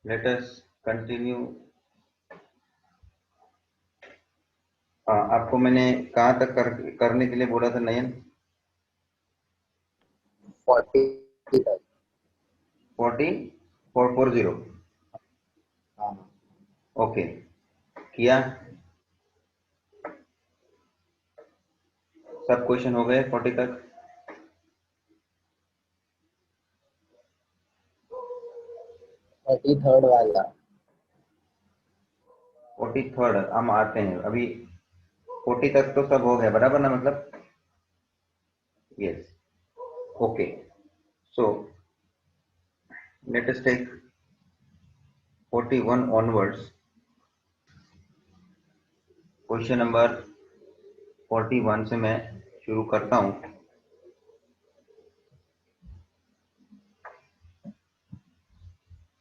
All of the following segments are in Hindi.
Let us continue. आपको मैंने कहाँ तक करने के लिए बोला था नयन? 40 तक। 440। हाँ, ओके, किया? सब क्वेश्चन हो गए 40 तक? 33rd वाला। 43rd हम आते हैं अभी। 40 तक तो सब हो गया बराबर ना, मतलब yes. Okay, so let us take 41 onwards। Question number 41 से मैं शुरू करता हूं।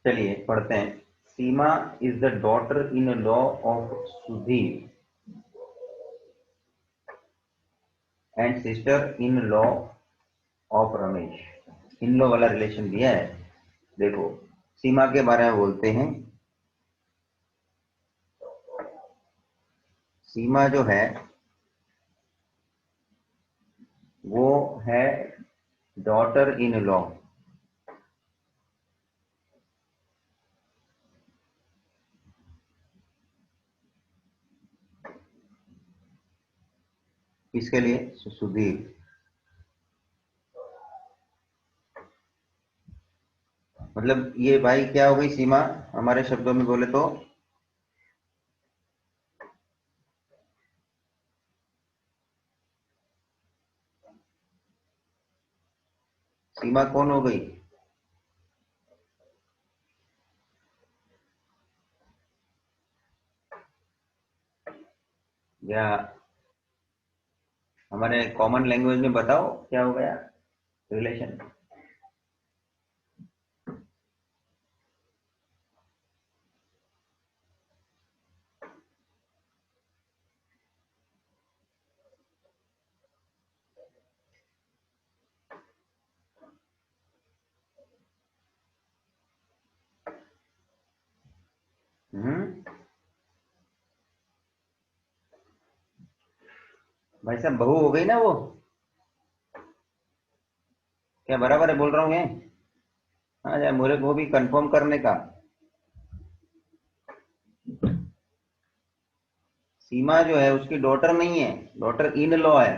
चलिए पढ़ते हैं। Seema is the daughter in law of Sudhir and sister in law of Ramesh. In law वाला रिलेशन दिया है। देखो, सीमा के बारे में बोलते हैं। सीमा जो है वो है डॉटर इन लॉ। किसके लिए? सुधीर। मतलब ये भाई क्या हो गई सीमा, हमारे शब्दों में बोले तो सीमा कौन हो गई? या हमारे कॉमन लैंग्वेज में बताओ क्या हो गया रिलेशन? भाई साहब बहू हो गई ना वो? क्या बराबर है बोल रहा हूँ मैं? हाँ यार, मुझे वो भी कंफर्म करने का। सीमा जो है उसकी डॉटर नहीं है, डॉटर इन लॉ है।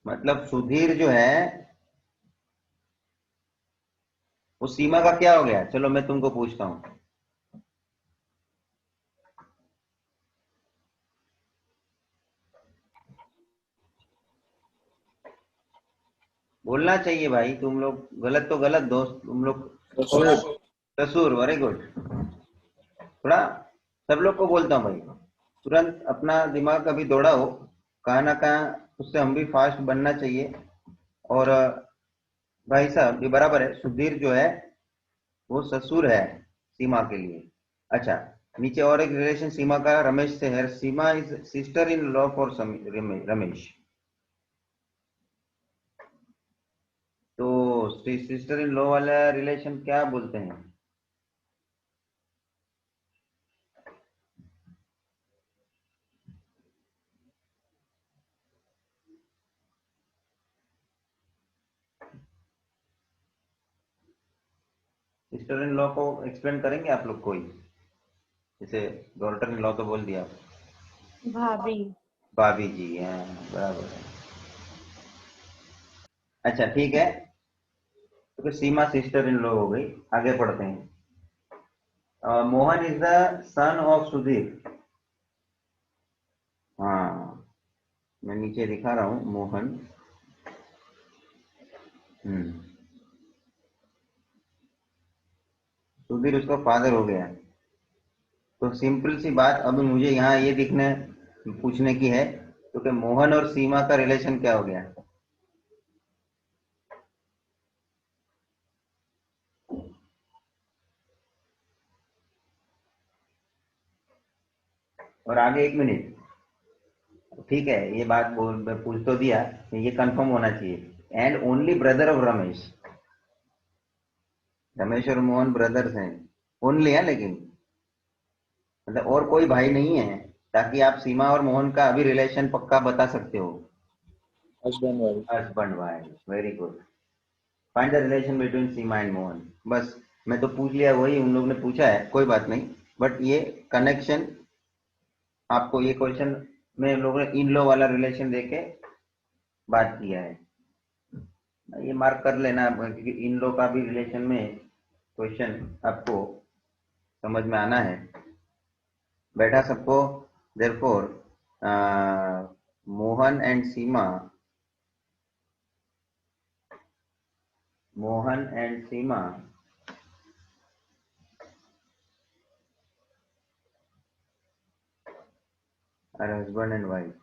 मतलब सुधीर जो है वो सीमा का क्या हो गया? चलो मैं तुमको पूछता हूँ। बोलना चाहिए भाई, तुम लोग गलत तो गलत दोस्त तुम लोग। थोड़ा ससुर। कसूर, वेरी गुड। थोड़ा सब लोग को बोलता हूँ भाई, तुरंत अपना दिमाग अभी दौड़ाओ, कहाँ ना कहाँ उससे हम भी फास्ट बनना चाहिए। और भाई साहब ये बराबर है, सुधीर जो है वो ससुर है सीमा के लिए। अच्छा, नीचे और एक रिलेशन सीमा का रमेश से है। Seema is sister in law for Ramesh. तो सिस्टर इन लॉ वाला रिलेशन क्या बोलते हैं? सिस्टर इन लॉ को एक्सप्लेन करेंगे आप लोग कोई? जैसे डॉटर इन लॉ तो बोल दिया। भाभी। भाभी जी, हाँ बराबर है। अच्छा ठीक है, तो फिर सीमा सिस्टर इन लॉ हो गई। आगे पढ़ते हैं। Mohan is the son of Sudhir. हाँ, मैं नीचे दिखा रहा हूँ मोहन। सुधीर उसका फादर हो गया। तो सिंपल सी बात अब मुझे यहाँ ये दिखने पूछने की है, तो कि मोहन और सीमा का रिलेशन क्या हो गया? और आगे एक मिनट, ठीक है ये बात पूछ तो दिया, ये कंफर्म होना चाहिए। And only brother of Ramesh. Ramesh और मोहन ब्रदर्स हैं ओनली है, लेकिन मतलब और कोई भाई नहीं है, ताकि आप सीमा और मोहन का अभी रिलेशन पक्का बता सकते हो। Husband wife. Husband wife, very good. Find the relation between Seema and Mohan. बस मैं तो पूछ लिया, वही उन लोगों ने पूछा है, कोई बात नहीं। बट ये कनेक्शन, आपको ये क्वेश्चन में उन लोगों ने इन लो वाला रिलेशन देके बात किया है, ये मार्क कर लेना आप, क्योंकि इन लो का भी रिलेशन में क्वेश्चन आपको समझ में आना है बेटा सबको। Therefore Mohan and Seema, Mohan and Seema are husband and wife.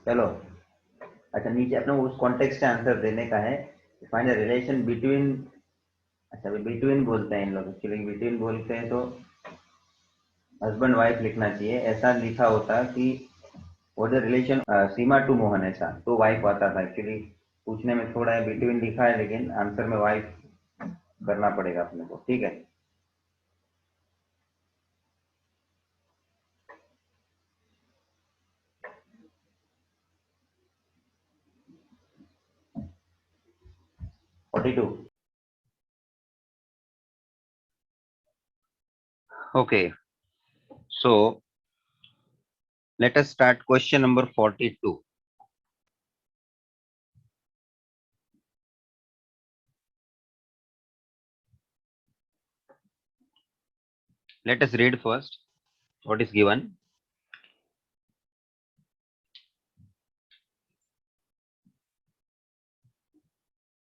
चलो, अच्छा नीचे अपने उस कॉन्टेक्स्ट से आंसर देने का है। फाइंड द रिलेशन बिटवीन, अच्छा बिटवीन बोलते हैं इन लोग, एक्चुअली बिटवीन बोलते हैं तो हस्बैंड वाइफ लिखना चाहिए। ऐसा लिखा होता कि वो the relation Seema to Mohan, ऐसा तो वाइफ आता था। एक्चुअली पूछने में थोड़ा है बिटवीन लिखा है, लेकिन आंसर में वाइफ करना पड़ेगा अपने को, ठीक है। $42। Okay, so let us start question number 42. Let us read first what is given.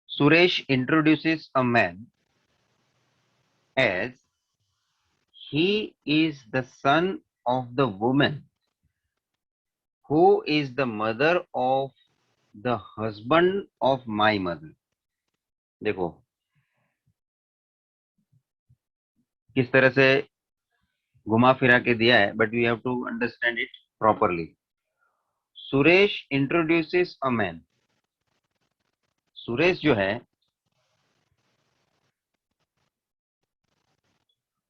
Suresh introduces a man as he is the son of the woman who is the mother of the husband of my mother. देखो किस तरह से घुमा फिरा के दिया है, but we have to understand it properly. Suresh introduces a man, Suresh जो है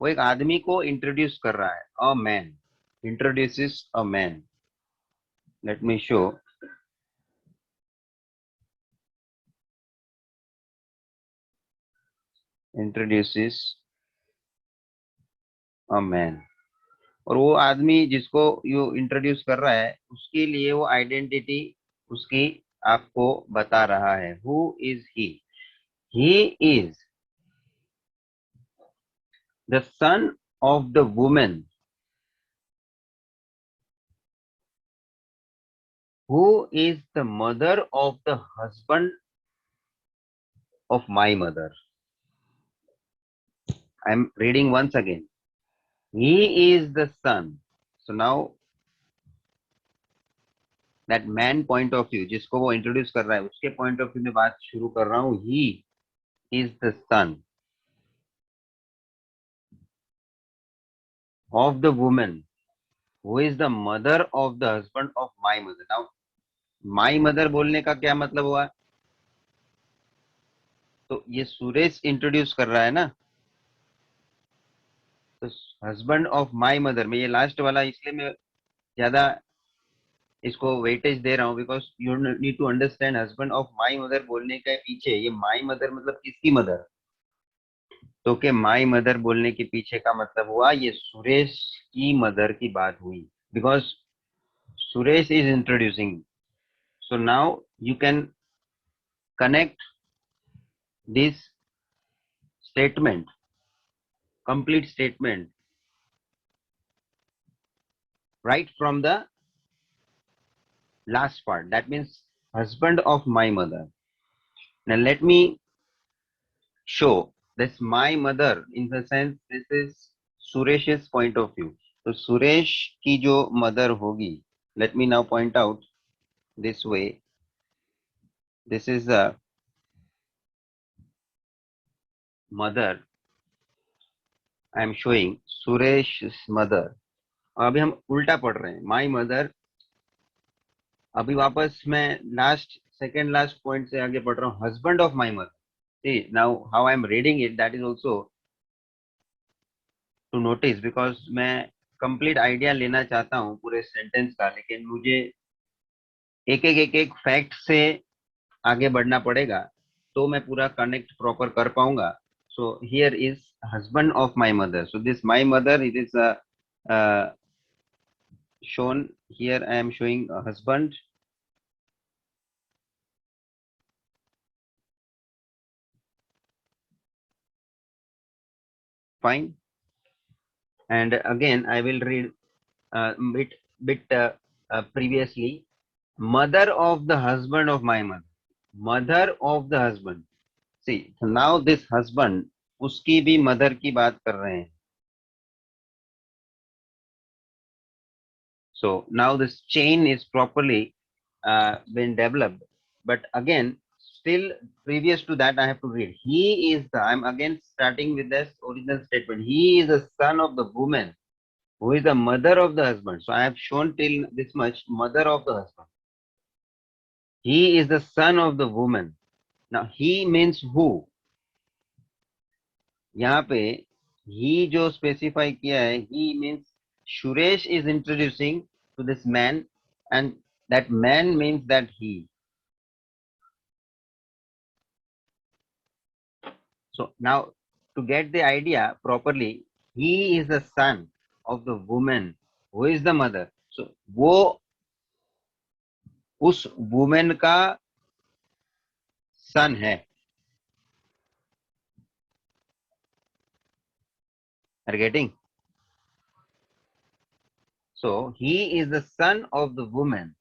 वो एक आदमी को इंट्रोड्यूस कर रहा है। A man introduces a man, let me show. Introduces a man, और वो आदमी जिसको यू इंट्रोड्यूस कर रहा है उसके लिए वो आइडेंटिटी उसकी आपको बता रहा है। Who is he? He is the son of the women who is the mother of the husband of my mother. I am reading once again. He is the son. So now that man point of view, जिसको वो इंट्रोड्यूस कर रहा है उसके पॉइंट ऑफ व्यू में बात शुरू कर रहा हूं। He is the son of the woman who is the mother of the husband of my mother. Now my mother बोलने का क्या मतलब हुआ? तो ये सुरेश इंट्रोड्यूस कर रहा है ना, तो हस्बैंड ऑफ माई मदर में ये लास्ट वाला, इसलिए मैं ज्यादा इसको वेटेज दे रहा हूँ, because you need to understand husband of my mother बोलने के पीछे ये माई मदर मतलब किसकी मदर? तो के माई मदर बोलने के पीछे का मतलब हुआ ये सुरेश की मदर की बात हुई, because Suresh is introducing. So now you can connect this statement, complete statement, right from the last part. That means husband of my mother. Now let me show this my mother in the sense this is Suresh's point of view. तो सुरेश की जो मदर होगी, let me now point out this way. This is the mother I am showing, Suresh's mother. अभी हम उल्टा पढ़ रहे हैं, my mother। अभी वापस मैं लास्ट सेकेंड लास्ट पॉइंट से आगे पढ़ रहा हूँ, husband of my mother. See, now how I'm reading it, that is also to notice, because मैं complete idea लेना चाहता हूँ पूरे sentence का, लेकिन मुझे एक फैक्ट से आगे बढ़ना पड़ेगा तो मैं पूरा कनेक्ट प्रॉपर कर पाऊंगा. So here is husband of my mother. So this my mother, it is shown here. I am showing a husband. Fine. And again I will read bit previously. Mother of the husband of my mother. Mother of the husband. See, so now this husband, उसकी भी मदर की बात कर रहे हैं. So now this chain is properly been developed. But again, still previous to that, I have to read. He is the, I'm again starting with this original statement. He is the son of the woman who is the mother of the husband. So I have shown till this much, mother of the husband. He is the son of the woman. Now he means who? यहाँ पे he जो specify किया है, he means Suresh is introducing to this man, and that man means that he. So now to get the idea properly, he is the son of the woman who is the mother. So वो उस woman का son है. Are you getting? So he is the son of the woman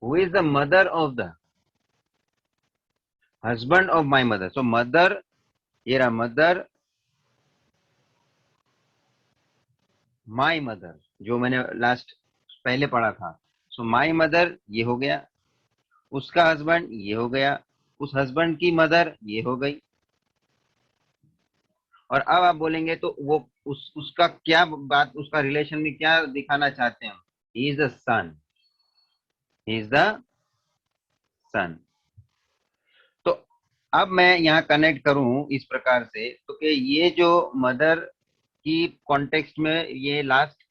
who is the mother of the husband of my mother. So mother, here a mother, my mother, जो मैंने लास्ट पहले पढ़ा था. So my mother ये हो गया, उसका हस्बैंड ये हो गया, उस हस्बैंड की मदर ये हो गई. और अब आप बोलेंगे तो वो उसका क्या बात, उसका रिलेशन में क्या दिखाना चाहते हैं? He is the son. He is the son. तो अब मैं यहाँ कनेक्ट करूं इस प्रकार से, तो कि ये जो मदर की कॉन्टेक्स्ट में ये लास्ट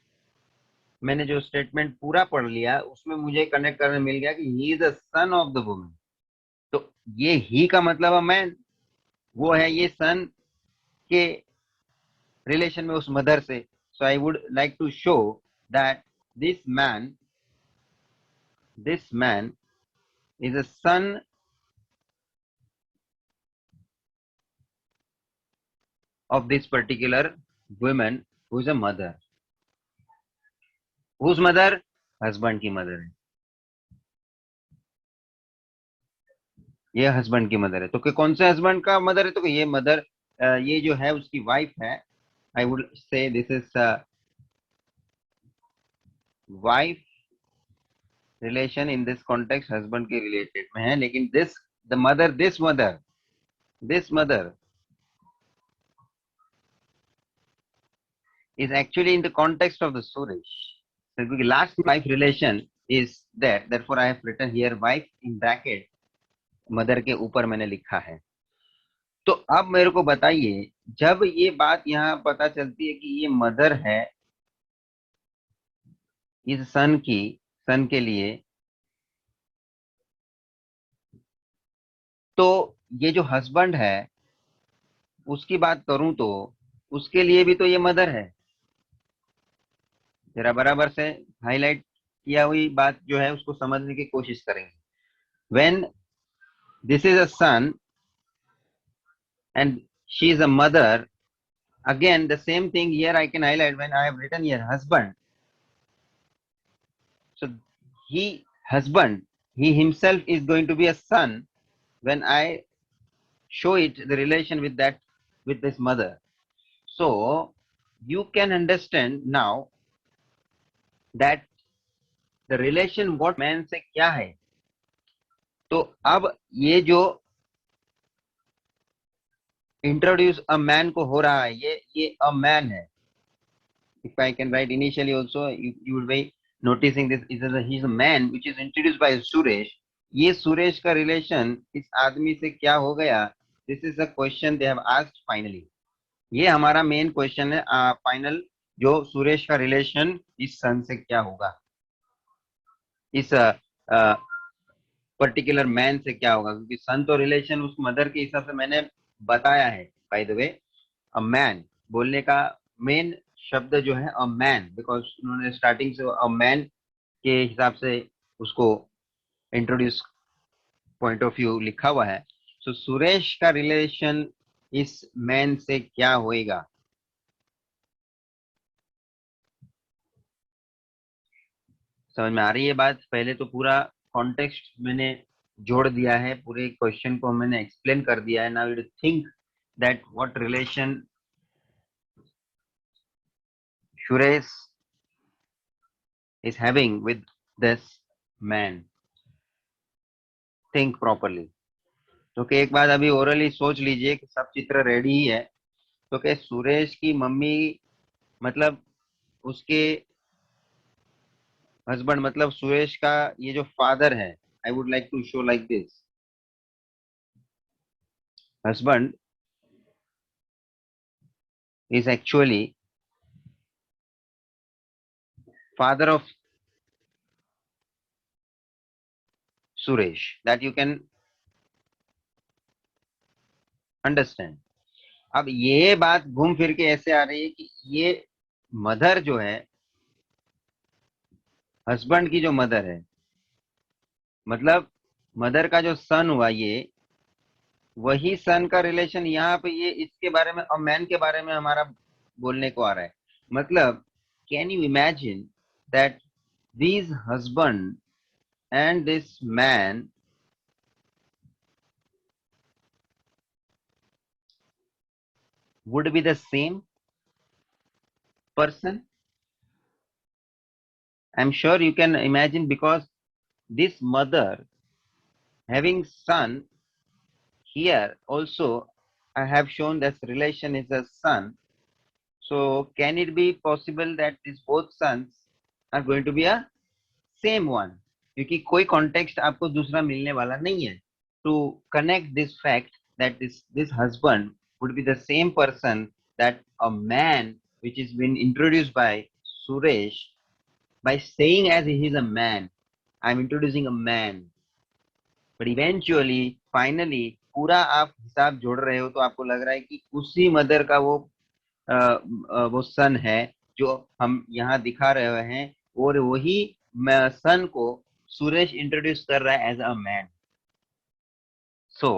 मैंने जो स्टेटमेंट पूरा पढ़ लिया, उसमें मुझे कनेक्ट करने मिल गया कि ही is the son of the woman. तो ये ही का मतलब है मैन, वो है ये सन के रिलेशन में उस मदर से. So I would like to show that this man is a son of this particular woman who is a mother. Whose mother? Husband की मदर है. ये हस्बैंड की मदर है. तो कौन से हस्बैंड का मदर है? तो ये मदर, ये जो है उसकी वाइफ है. I would say this is wife relation in this context, husband के रिलेटेड में है. लेकिन this the mother, this mother is actually in the context of the Suresh. So the last wife relation is there. Therefore, I have written here wife in bracket. Mother के ऊपर मैंने लिखा है. तो अब मेरे को बताइए, जब ये बात यहाँ पता चलती है कि ये मदर है इस सन के लिए, तो ये जो हस्बैंड है उसकी बात करूं तो उसके लिए भी तो ये मदर है. जरा बराबर से हाईलाइट किया हुई बात जो है उसको समझने की कोशिश करेंगे. When this is a son and she is a mother, again the same thing here I can highlight when I have written here husband. So he himself is going to be a son when I show it the relation with this mother. So you can understand now that the relation what man से क्या है. तो अब ये जो इंट्रोड्यूस अ मैन को हो रहा है, ये अ मैन है. If I can write initially also, you will be noticing this. He is a man which is introduced by Suresh. ये सुरेश का रिलेशन इस आदमी से क्या हो गया this is the question they have asked finally. ये हमारा मेन क्वेश्चन है फाइनल, जो सुरेश का रिलेशन इस सन से क्या होगा, इस पर्टिकुलर मैन से क्या होगा, क्योंकि सन तो रिलेशन उस मदर के हिसाब से मैंने बताया है। By the way, a man बोलने का मेन शब्द जो है अ मैन, बिकॉज उन्होंने स्टार्टिंग से अ मैन के हिसाब से उसको इंट्रोड्यूस पॉइंट ऑफ व्यू लिखा हुआ है। तो सुरेश का रिलेशन इस मैन से क्या होएगा? समझ में आ रही है बात? पहले तो पूरा कॉन्टेक्स्ट मैंने जोड़ दिया है, पूरे क्वेश्चन को मैंने एक्सप्लेन कर दिया है। Now you think that what relation Suresh is having with this man. Think properly. तो कि एक बात अभी ओरली सोच लीजिए कि सब चित्र रेडी ही है। तो कि सुरेश की मम्मी मतलब उसके हस्बैंड, मतलब सुरेश का ये जो फादर है, I would like to show like this. Husband is actually father of Suresh, that you can understand. अब ये बात घूम फिर के ऐसे आ रही है कि ये मदर जो है, हस्बैंड की जो मदर है, मतलब मदर का जो सन हुआ, ये वही सन का रिलेशन यहाँ पे ये इसके बारे में और मैन के बारे में हमारा बोलने को आ रहा है। मतलब can you imagine that this husband and this man would be the same person? I'm sure you can imagine, because this mother having son, here also I have shown that relation is a son. So can it be possible that these both sons are going to be a same one? क्योंकि कोई कॉन्टेक्स्ट आपको दूसरा मिलने वाला नहीं है to connect this fact that this husband would be the same person that a man which is been introduced by Suresh, by saying as he is a man, I'm introducing a man, but eventually finally पूरा आप हिसाब जोड़ रहे हो तो आपको लग रहा है कि उसी मदर का वो सन है जो हम यहाँ दिखा रहे हैं, और वही सन को सुरेश इंट्रोड्यूस कर रहा है as a man. So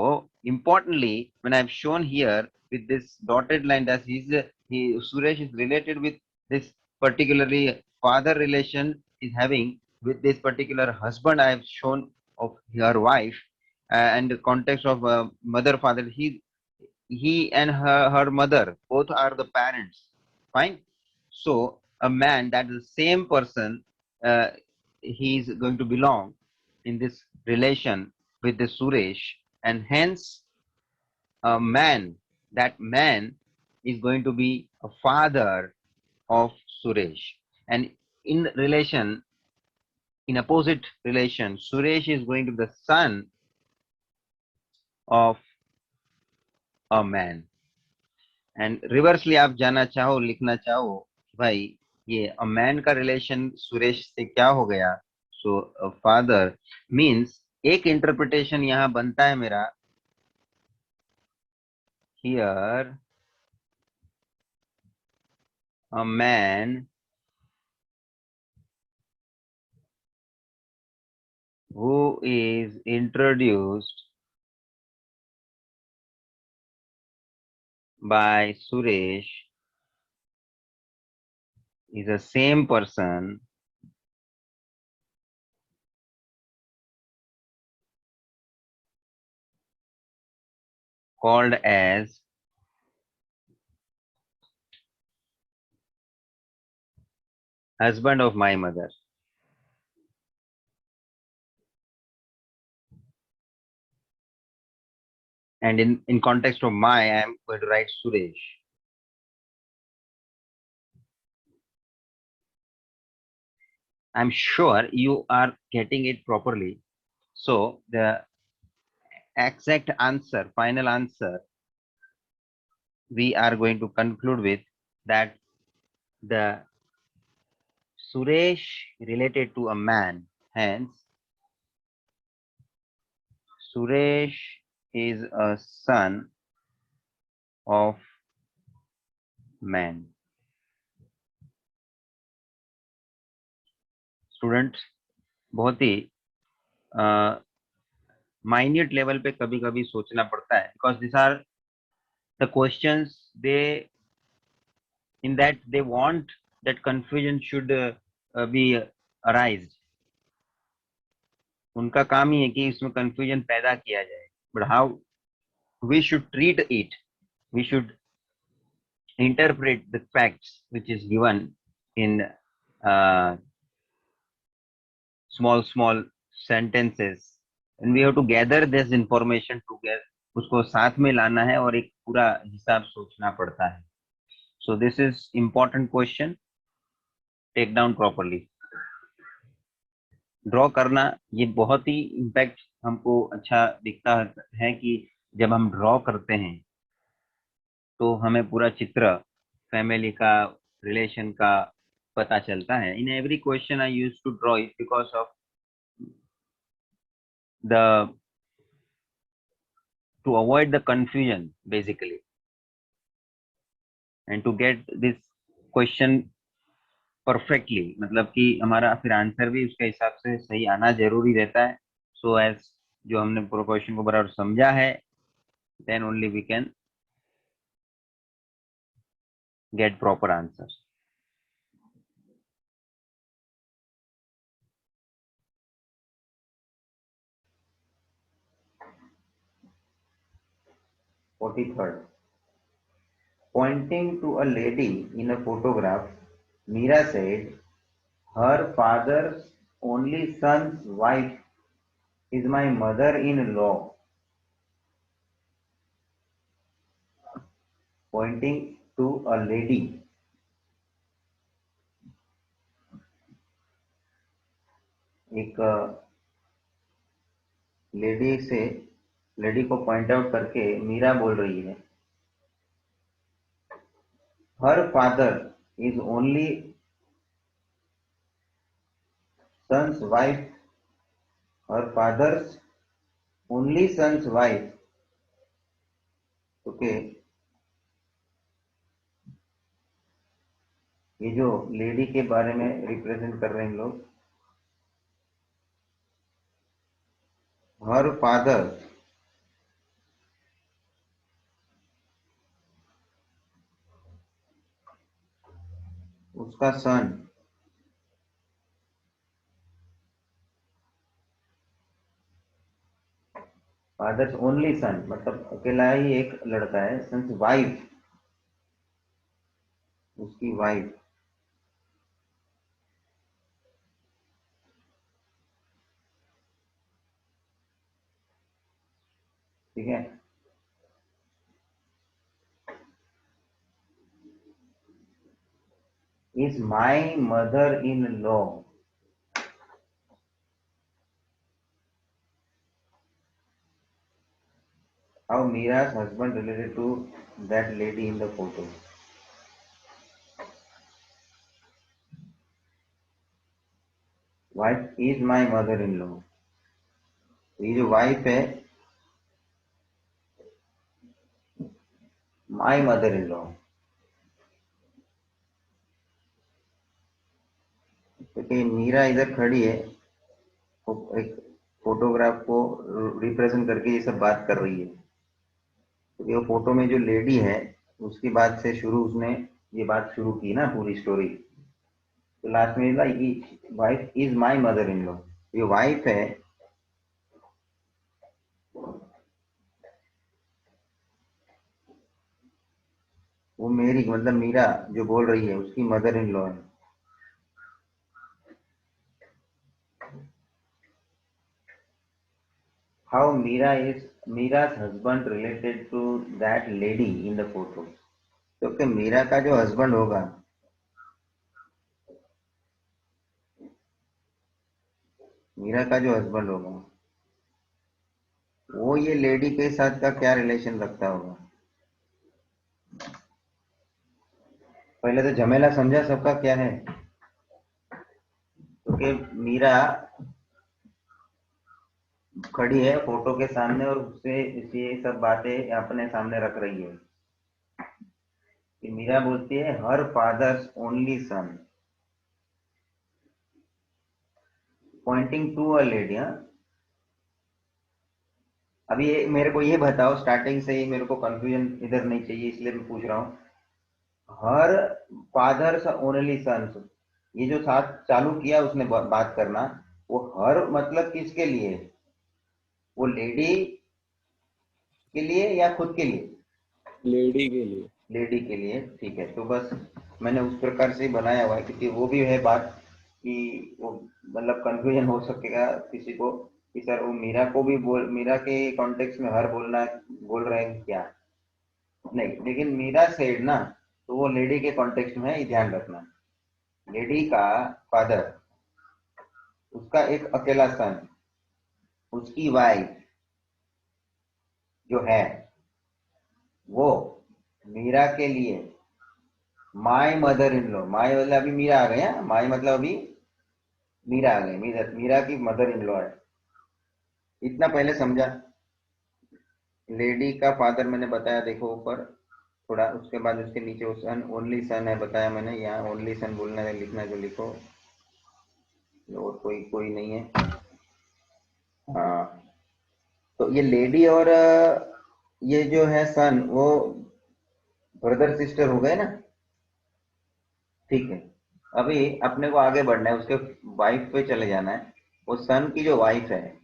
importantly, when I've shown here with this dotted line that Suresh is related with this particularly father relation is having with this particular husband, I have shown of her wife, and the context of mother father. He and her mother both are the parents. Fine. So a man, that is the same person, he is going to belong in this relation with the Suresh, and hence a man, that man is going to be a father of Suresh. And in relation, in opposite relation, Suresh is going to be the son of a man. And reversely आप जाना चाहो, लिखना चाहो, भाई ये अ मैन का रिलेशन सुरेश से क्या हो गया, सो फादर मीन्स एक इंटरप्रिटेशन यहाँ बनता है मेरा, here a man who is introduced by Suresh is the same person called as husband of my mother. And in context of my, I am going to write Suresh. I'm sure you are getting it properly. So the exact answer, final answer, we are going to conclude with that the Suresh related to a man, hence Suresh is a son of man. Students बहुत ही माइन्यूट लेवल पे कभी कभी सोचना पड़ता है, because this are the questions they in that they want that confusion should be arised. उनका काम ही है कि इसमें confusion पैदा किया जाए, but how we should treat it, we should interpret the facts which is given in uh, small sentences, and we have to gather this information together, उसको साथ में लाना है और एक पूरा हिसाब सोचना पड़ता है. So this is important question, take down properly. Draw करना ये बहुत ही इम्पैक्ट हमको अच्छा दिखता है कि जब हम ड्रॉ करते हैं तो हमें पूरा चित्र फैमिली का, रिलेशन का पता चलता है. In every question I use to draw it because of the to avoid the confusion basically and to get this question perfectly, मतलब कि हमारा फिर आंसर भी उसके हिसाब से सही आना जरूरी रहता है. सो एज जो हमने पूरा क्वेश्चन को बराबर समझा है, then only we can get proper answers. (43) Pointing to a lady in a photograph, Meera said, "Her father's only son's wife is my mother-in-law." Pointing to a lady. एक लेडी को पॉइंट आउट करके मीरा बोल रही है, her father is only son's wife, her father's only son's wife. Okay, ये जो लेडी के बारे में रिप्रेजेंट कर रहे हैं लोग, हर फादर उसका सन, फादर्स ओनली सन मतलब अकेला ही एक लड़का है, सन्स वाइफ उसकी वाइफ. ठीक है, is my mother in law. How Mira's husband related to that lady in the photo. Wife is my mother-in-law. ये जो वाइफ है, माई मदर इन लॉ. क्योंकि मीरा इधर खड़ी है, एक फोटोग्राफ को रिप्रेजेंट करके ये सब बात कर रही है. तो ये फोटो में जो लेडी है उसकी बात से शुरू उसने ये बात शुरू की ना पूरी स्टोरी. तो लास्ट में wife is my mother in law. ये वाइफ है, वो मेरी मतलब मीरा जो बोल रही है उसकी मदर इन लॉ है. How Mira's husband related to that lady in the photo. तो कि मीरा का जो हस्बैंड होगा, मीरा का जो हस्बैंड होगा वो ये लेडी के साथ का क्या रिलेशन रखता होगा? पहले तो झमेला समझा सबका क्या है। क्योंकि मीरा खड़ी है फोटो के सामने और उससे ये सब बातें अपने सामने रख रही है कि मीरा बोलती है her father's only son, pointing to a lady. हाँ, अभी मेरे को ये बताओ, स्टार्टिंग से ही मेरे को कंफ्यूजन इधर नहीं चाहिए, इसलिए मैं पूछ रहा हूँ। हर फादर्स ओनली सन्स, ये जो साथ चालू किया उसने बात करना, वो हर मतलब किसके लिए? वो लेडी के लिए या खुद के लिए? लेडी के लिए। लेडी के लिए, ठीक है। तो बस मैंने उस प्रकार से ही बनाया हुआ है, क्योंकि वो भी है बात कि वो मतलब कंफ्यूजन हो सकेगा किसी को कि सर वो मीरा को भी बोल, मीरा के कॉन्टेक्स्ट में हर बोलना बोल रहे हैं क्या? नहीं, लेकिन मीरा सेड ना, तो वो लेडी के कॉन्टेक्स्ट में है, ये ध्यान रखना। लेडी का फादर, उसका एक अकेला सन, उसकी वाइफ जो है वो मीरा के लिए my mother in law, my मतलब अभी मीरा आ गए, हाँ? माय मतलब अभी मीरा आ गई, मीरा मीरा की मदर इन लॉ है। इतना पहले समझा। लेडी का फादर मैंने बताया, देखो ऊपर थोड़ा, उसके बाद उसके नीचे वो सन, ओनली सन है बताया मैंने, यहाँ ओनली सन बोलना है, लिखना जो लिखो, और कोई कोई नहीं है। हाँ, तो ये लेडी और ये जो है सन, वो ब्रदर सिस्टर हो गए ना? ठीक है। अभी अपने को आगे बढ़ना है, उसके वाइफ पे चले जाना है। वो सन की जो वाइफ है,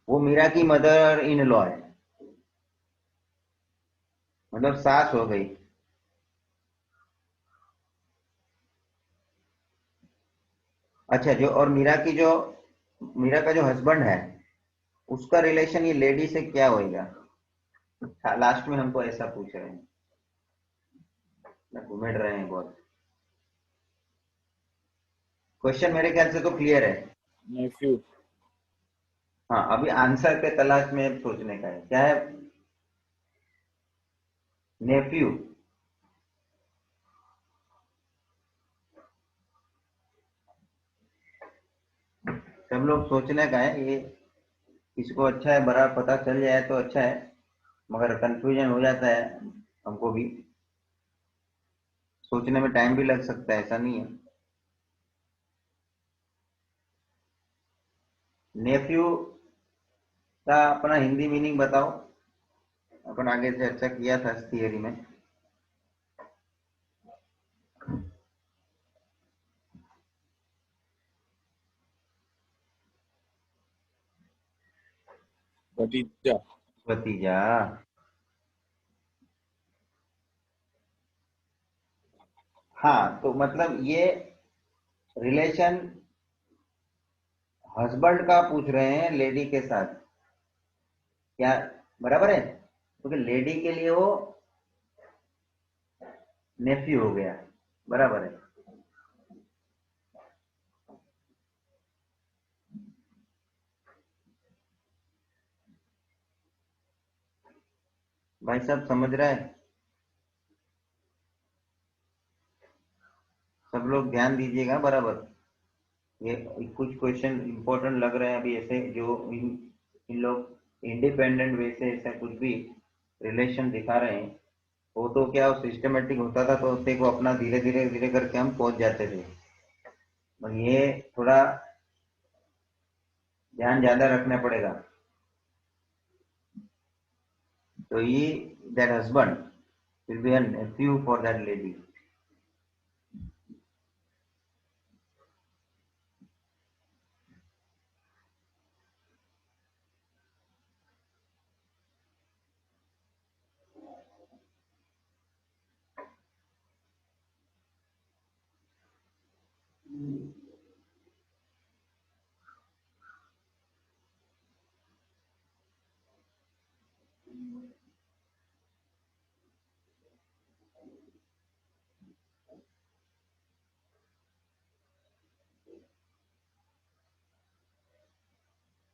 वो मीरा की मदर इन लॉ है, मतलब सास हो गई। अच्छा, जो और मीरा की जो, मीरा का जो हस्बैंड है, उसका रिलेशन ये लेडी से क्या होएगा? लास्ट में हमको ऐसा पूछ रहे हैं, घूमेड़ रहे हैं बहुत। क्वेश्चन मेरे ख्याल से तो क्लियर है। नेफ्यू। हाँ, अभी आंसर के तलाश में सोचने का है, क्या है? नेफ्यू। सब लोग सोचने का है ये। किसको अच्छा है, बड़ा पता चल जाए तो अच्छा है, मगर कंफ्यूजन हो जाता है हमको भी, सोचने में टाइम भी लग सकता है, ऐसा नहीं है। नेफ्यू का अपना हिंदी मीनिंग बताओ, अपन आगे से अच्छा किया था इस थियरी में। भतीजा। भतीजा। हाँ, तो मतलब ये रिलेशन हस्बैंड का पूछ रहे हैं लेडी के साथ, क्या बराबर है? क्योंकि लेडी के लिए वो नेफ्यू हो गया, बराबर है। भाई साहब समझ रहा है? सब लोग ध्यान दीजिएगा बराबर। ये कुछ क्वेश्चन इंपॉर्टेंट लग रहे हैं अभी ऐसे, जो इन लोग इंडिपेंडेंट वे से ऐसा कुछ भी रिलेशन दिखा रहे हैं। वो तो क्या सिस्टमेटिक होता था तो उससे को अपना धीरे धीरे धीरे करके हम पहुंच जाते थे, और ये थोड़ा ध्यान ज्यादा रखना पड़ेगा। तो ये that husband will be an nephew for that lady.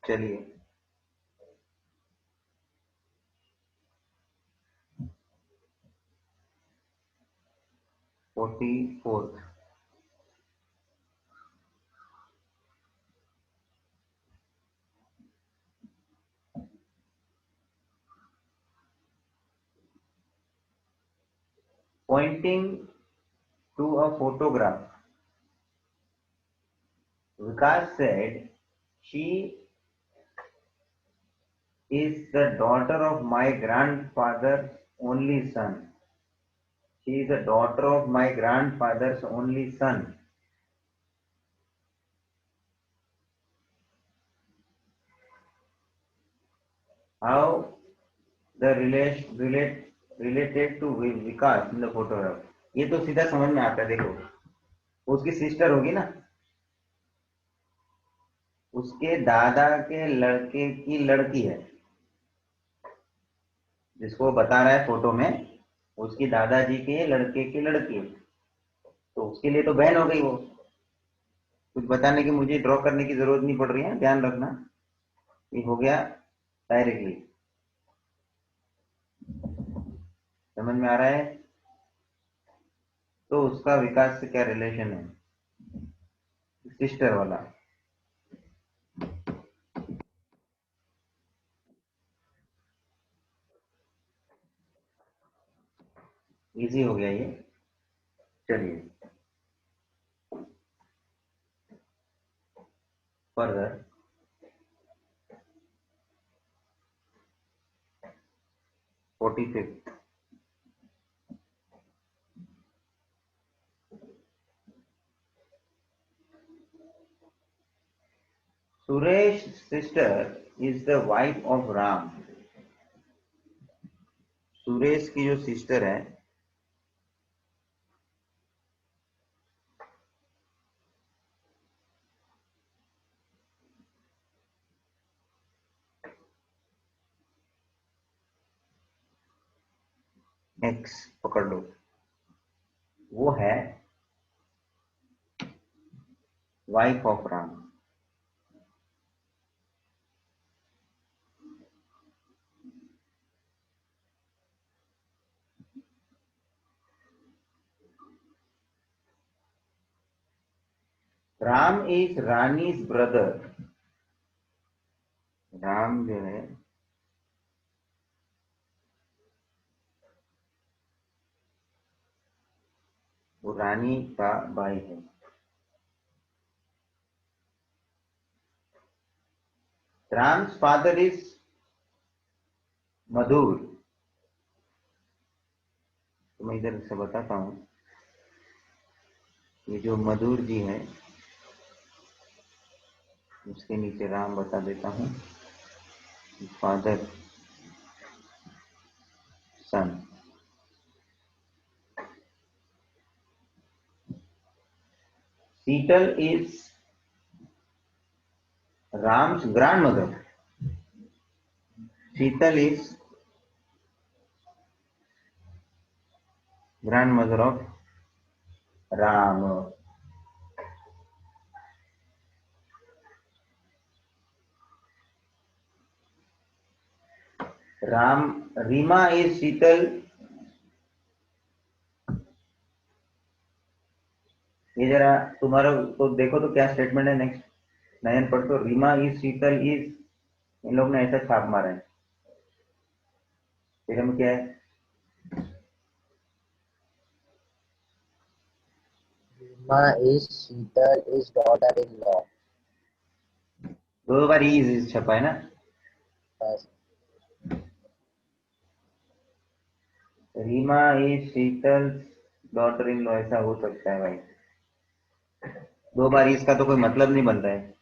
चलिए, forty fourth. Pointing to a photograph, Vikas said, "She is the daughter of my grandfather's only son. She is the daughter of my grandfather's only son." How the related to Vikas in the photograph? ये तो सीधा समझ में आता है। देखो, उसकी सिस्टर होगी ना, उसके दादा के लड़के की लड़की है, जिसको बता रहा है फोटो में, उसकी दादाजी के लड़के की लड़की है, तो उसके लिए तो बहन हो गई वो। कुछ बताने की, मुझे ड्रॉ करने की जरूरत नहीं पड़ रही है, ध्यान रखना, ये हो गया डायरेक्टली। समझ में आ रहा है? तो उसका विकास से क्या रिलेशन है? सिस्टर वाला। इजी हो गया ये। चलिए further, 45th। Suresh sister is the wife of Ram. Suresh की जो सिस्टर है, एक्स पकड़ लो, वो है wife of Ram. Ram is Rani's brother. Ram जो है वो रानी का भाई है। राम्स फादर इज मधुर। तो मैं इधर से बताता हूं, ये जो मधुर जी है, उसके नीचे राम बता देता हूं, father son. Sheetal is Ram's grand mother. Sheetal is grand mother of Ram. Ram, Reema is Sheetal. ये जरा तुम्हारा तो देखो तो क्या स्टेटमेंट है नेक्स्ट। नयन पढ़ तो, रीमा इज शीतल इज, इन लोग ने ऐसा छाप मारा है। फिर हम क्या है? Rima is Sheetal is daughter-in-law. दो बार इज छपा है ना। Yes. Reema is Sheetal daughter in law, ऐसा हो सकता है भाई। दो बार इसका तो कोई मतलब नहीं बनता है।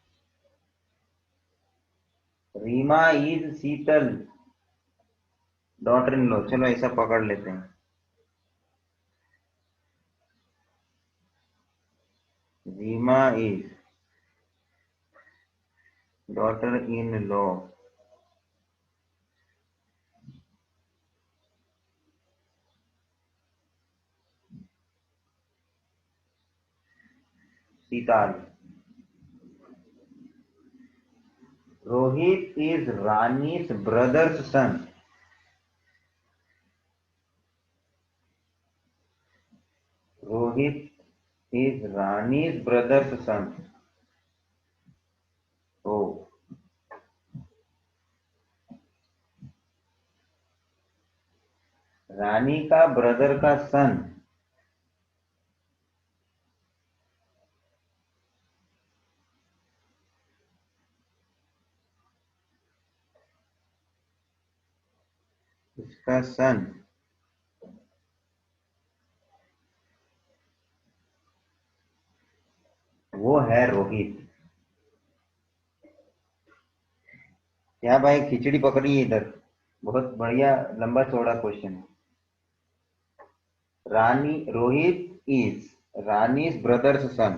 Reema is Sheetal daughter in law, चलो ऐसा पकड़ लेते हैं। Reema is daughter in law Sheetal. Rohit is Rani's brother's son. रोहित is रानी's brother's son. ओ, रानी का ब्रदर का सन। इसका सन वो है रोहित। क्या भाई खिचड़ी पकड़ी है इधर, बहुत बढ़िया लंबा चौड़ा क्वेश्चन है। रानी रोहित इज रानी's ब्रदर्स सन।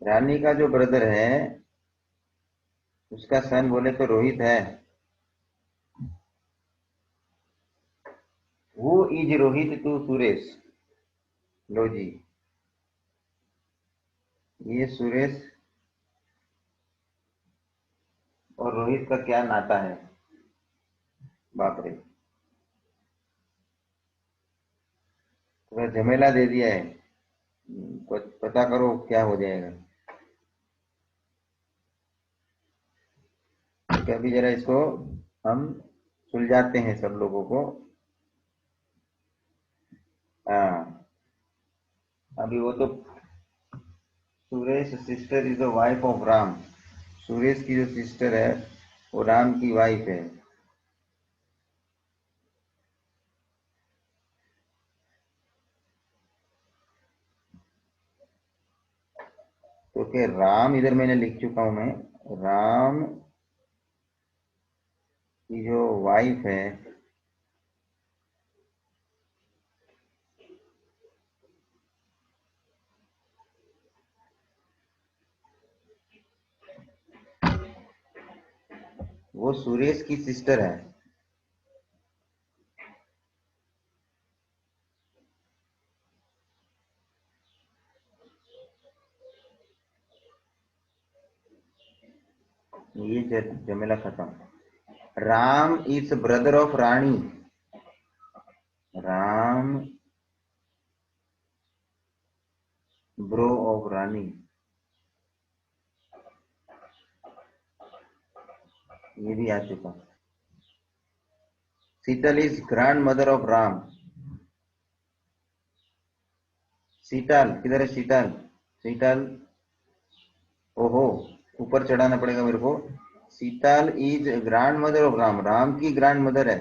रानी का जो ब्रदर है उसका सन बोले तो रोहित है। Who is Rohit to Suresh? लो जी, ये सुरेश और रोहित का क्या नाता है? बाप रे, थोड़ा झमेला दे दिया है। पता करो क्या हो जाएगा। तो अभी जरा इसको हम सुलझाते हैं सब लोगों को। हाँ, अभी वो तो Suresh sister is the wife of Ram. Suresh की जो सिस्टर है वो राम की वाइफ है। तो क्या राम इधर मैंने लिख चुका हूं मैं। राम की जो वाइफ है वो सुरेश की सिस्टर है। ये जमेला खत्म। Ram is brother of Rani. Ram bro of Rani, ये भी आ चुका। Sheetal is grand mother of Ram. Sheetal किधर है? शीतल, शीतल, ओहो, ऊपर चढ़ाना पड़ेगा मेरे को। Sheetal is grand mother of Ram, Ram की ग्रैंड मदर है।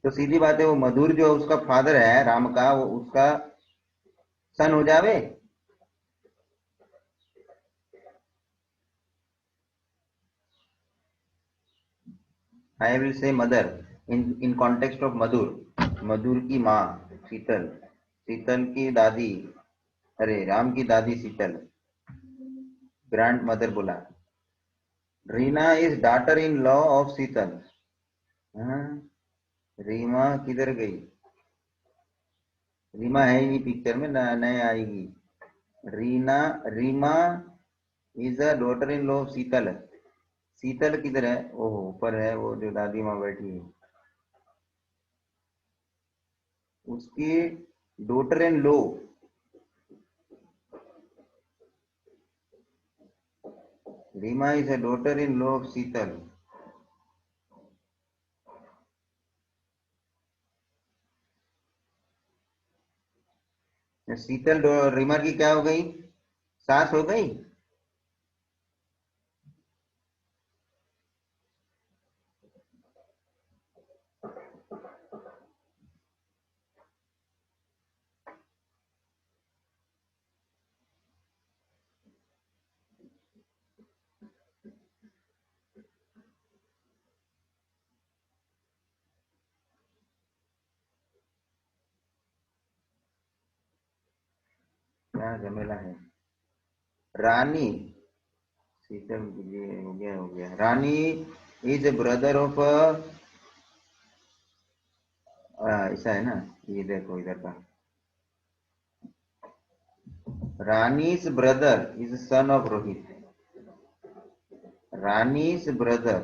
तो सीधी बात है, वो मधुर जो उसका फादर है राम का, वो उसका सन हो जावे। I will say mother in context of Madhur. Madhur की माँ शीतल, शीतल की दादी, अरे राम की दादी शीतल, ग्रैंड मदर बोला। Reena is daughter in law of Sheetal. हाँ, रीमा किधर गई? रीमा है ही नहीं पिक्चर में, नए आएगी। Reena, Reema is a daughter in law of Sheetal. Sheetal किधर है? ओहो, ऊपर है वो जो दादी माँ बैठी है, उसकी daughter in law. Reema is a daughter in law of Sheetal. Sheetal Reema की क्या हो गई? सास हो गई। क्या झमेला है। रानी, शीतल, ये हो गया हो गया। रानी इज ब्रदर ऑफ, ऐसा है ना, ये देखो इधर का। Rani's brother is son of Rohit. Rani's brother.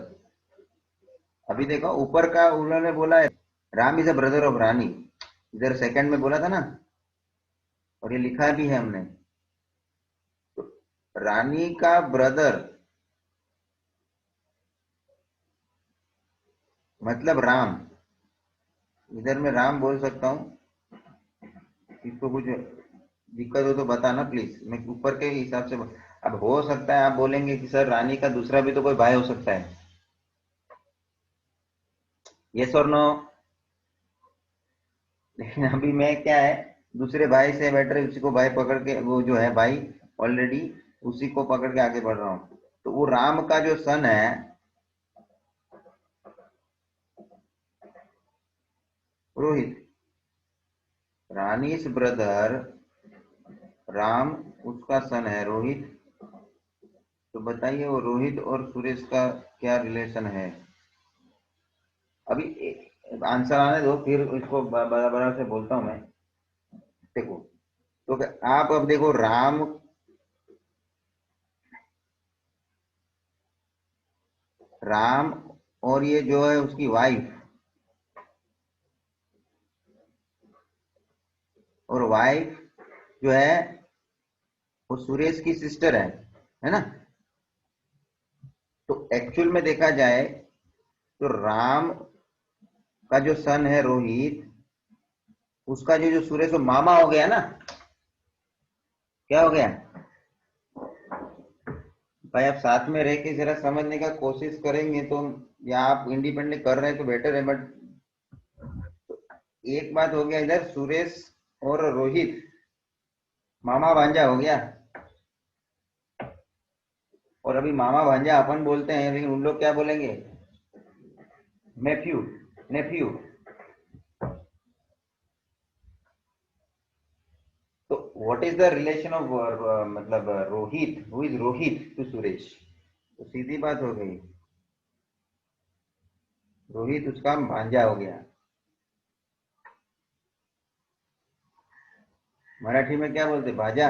अभी देखो ऊपर का उन्होंने बोला है Ram is a brother of Rani, इधर सेकंड में बोला था ना, और ये लिखा भी है हमने। तो रानी का ब्रदर मतलब राम, इधर मैं राम बोल सकता हूँ। इसको कुछ दिक्कत हो तो बताना प्लीज, मैं ऊपर के हिसाब से अब हो सकता है आप बोलेंगे कि सर रानी का दूसरा भी तो कोई भाई हो सकता है, यस और नो। लेकिन अभी मैं क्या है, दूसरे भाई से बेटर है उसी को भाई पकड़ के, वो जो है भाई ऑलरेडी उसी को पकड़ के आगे बढ़ रहा हूँ। तो वो राम का जो सन है रोहित, रानीस ब्रदर राम, उसका सन है रोहित। तो बताइए वो रोहित और सुरेश का क्या रिलेशन है। अभी आंसर आने दो फिर इसको बराबर से बोलता हूं मैं। देखो तो आप अब देखो राम, राम और ये जो है उसकी वाइफ, और वाइफ जो है वो सुरेश की सिस्टर है ना। तो एक्चुअल में देखा जाए तो राम का जो सन है रोहित, उसका जो सुरेश वो मामा हो गया ना। क्या हो गया भाई, आप साथ में रह के जरा समझने का कोशिश करेंगे तो, या आप इंडिपेंडेंटली कर रहे हैं तो बेटर है, बट एक बात हो गया इधर सुरेश और रोहित मामा भांजा हो गया। और अभी मामा भांजा अपन बोलते हैं, लेकिन उन लोग क्या बोलेंगे, नेफ्यू, नेफ्यू। तो what is the relation of मतलब Rohit, who is Rohit to Suresh. तो सीधी बात हो गई, रोहित उसका भांजा हो गया। मराठी में क्या बोलते, भाजा,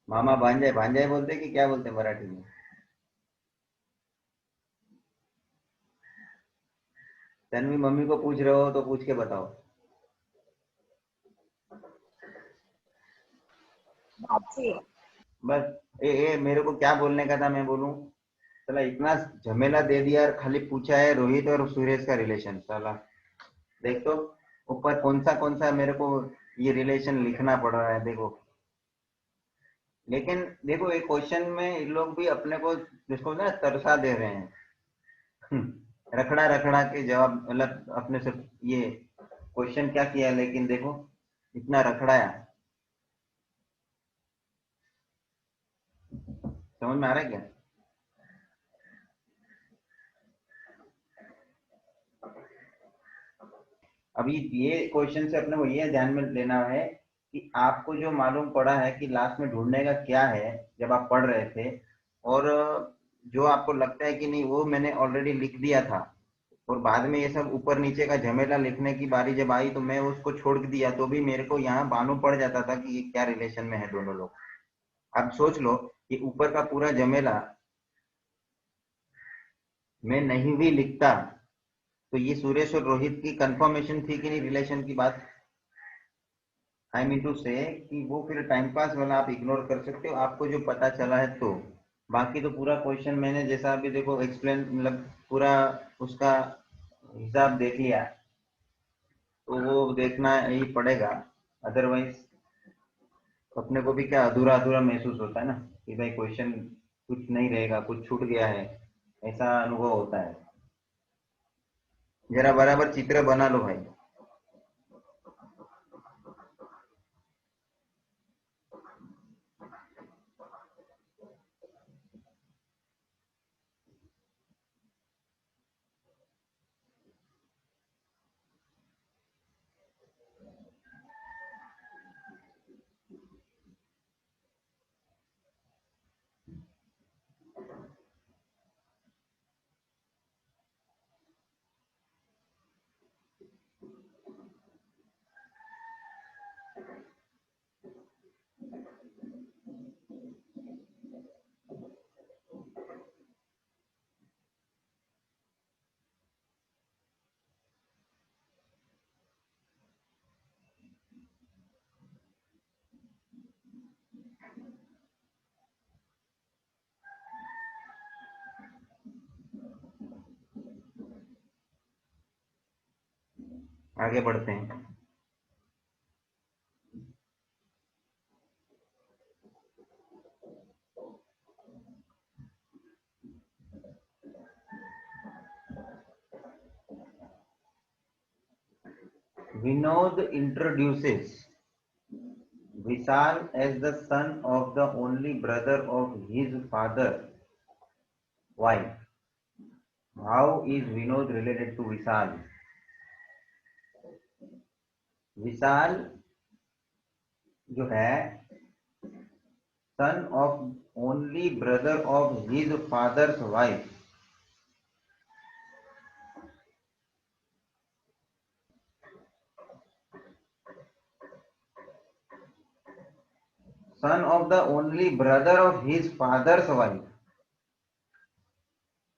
मामा भांजा, भांजा बोलते कि क्या बोलते मराठी में। तन्वी मम्मी को पूछ रहे हो तो पूछ के बताओ। भाजी। बस ए मेरे को क्या बोलने का था मैं बोलूं, साला इतना झमेला दे दिया और खाली पूछा है रोहित और सुरेश का रिलेशन। साला देख तो ऊपर कौन सा मेरे को ये रिलेशन लिखना पड़ रहा है देखो। लेकिन देखो एक क्वेश्चन में इन लोग भी अपने को जिसको ना तरसा दे रहे हैं। रखड़ा रखड़ा के जवाब, मतलब अपने से ये क्वेश्चन क्या किया है, लेकिन देखो इतना रखड़ाया। समझ में आ रहा है क्या। अभी ये क्वेश्चन से अपने को ये ध्यान में लेना है कि आपको जो मालूम पड़ा है कि लास्ट में ढूंढने का क्या है जब आप पढ़ रहे थे, और जो आपको लगता है कि नहीं वो मैंने ऑलरेडी लिख दिया था, और बाद में ये सब ऊपर नीचे का झमेला लिखने की बारी जब आई तो मैं उसको छोड़ दिया, तो भी मेरे को यहाँ मालूम पड़ जाता था कि ये क्या रिलेशन में है दोनों लोग। अब सोच लो कि ऊपर का पूरा झमेला मैं नहीं भी लिखता तो ये सुरेश और रोहित की कंफर्मेशन थी कि नहीं रिलेशन की बात। आई मीन टू से कि वो फिर टाइम पास वाला आप इग्नोर कर सकते हो, आपको जो पता चला है तो। बाकी तो पूरा क्वेश्चन मैंने जैसा अभी देखो एक्सप्लेन, मतलब पूरा उसका हिसाब देख लिया, तो वो देखना ही पड़ेगा। अदरवाइज अपने को भी क्या अधूरा अधूरा महसूस होता है ना, कि भाई क्वेश्चन कुछ नहीं रहेगा, कुछ छूट गया है, ऐसा अनुभव होता है। जरा बराबर चित्र बना लो भाई। आगे बढ़ते हैं। Vinod introduces Vishal as the son of the only brother of his father. Why? How is Vinod related to Vishal? विशाल जो है son of only brother of his father's wife. Son of the only brother of his father's wife.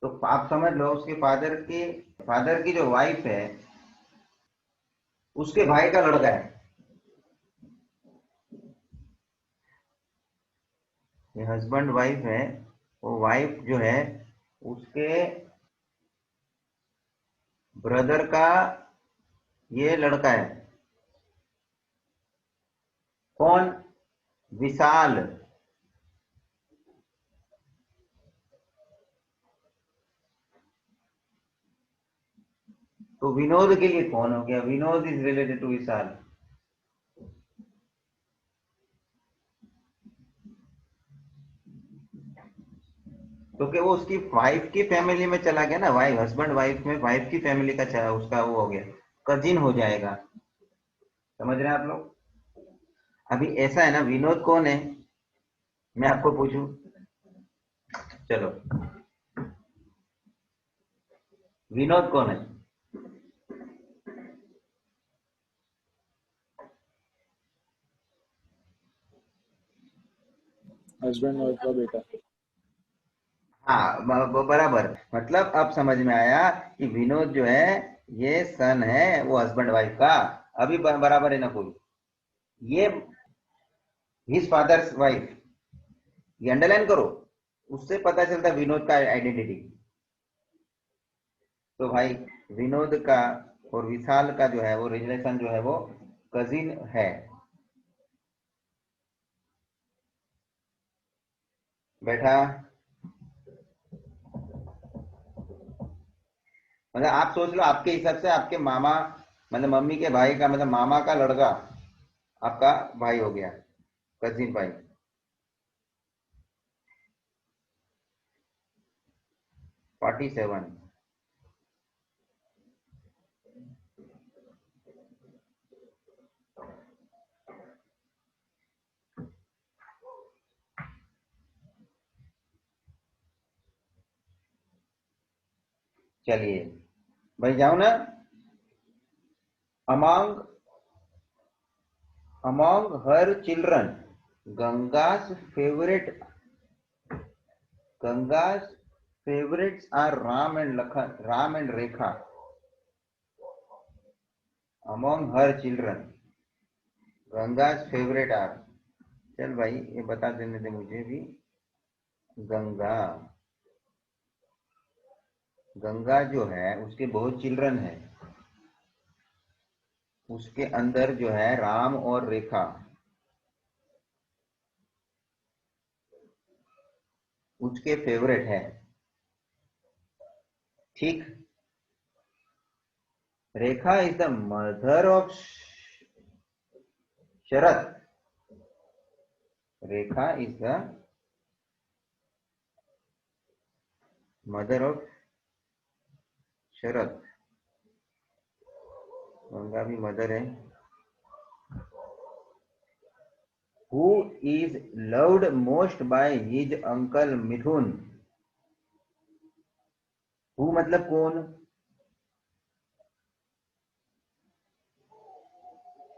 तो आप समझ लो उसके फादर की जो वाइफ है उसके भाई का लड़का है। ये हस्बैंड वाइफ है, वो वाइफ जो है उसके ब्रदर का ये लड़का है। कौन? विशाल। तो विनोद के लिए कौन हो गया? विनोद इज रिलेटेड टू विशाल। तो क्या वो उसकी वाइफ की फैमिली में चला गया ना, वाइफ हस्बैंड वाइफ में वाइफ की फैमिली का उसका वो हो गया, कजिन हो जाएगा। समझ रहे हैं आप लोग? अभी ऐसा है ना, विनोद कौन है मैं आपको पूछूं? चलो, विनोद कौन है? हस्बैंड वाइफ का बेटा। हाँ बराबर, मतलब अब समझ में आया कि विनोद जो है ये सन है वो हस्बैंड वाइफ का। अभी बराबर है ना कोई? ये हिज फादर्स वाइफ, ये अंडरलाइन करो, उससे पता चलता विनोद का आइडेंटिटी। तो भाई विनोद का और विशाल का जो है वो रिलेशन जो है वो कजिन है। बैठा? मतलब आप सोच लो, आपके हिसाब से आपके मामा मतलब मम्मी के भाई का मतलब मामा का लड़का आपका भाई हो गया, कजिन भाई। Forty seven. चलिए भाई जाओ ना। Among among her children Ganga's favorite Ganga's favorites are Ram and Rekha. Among her children, Ganga's favorite are, चल भाई ये बता देने दे मुझे भी। गंगा गंगा जो है उसके बहुत चिल्ड्रन है, उसके अंदर जो है राम और रेखा उसके फेवरेट है। ठीक। Rekha is the mother of Sharat. Rekha is the mother of Sharat. Ganga भी मदर है। Who is loved most by his uncle Mithun? Who मतलब कौन?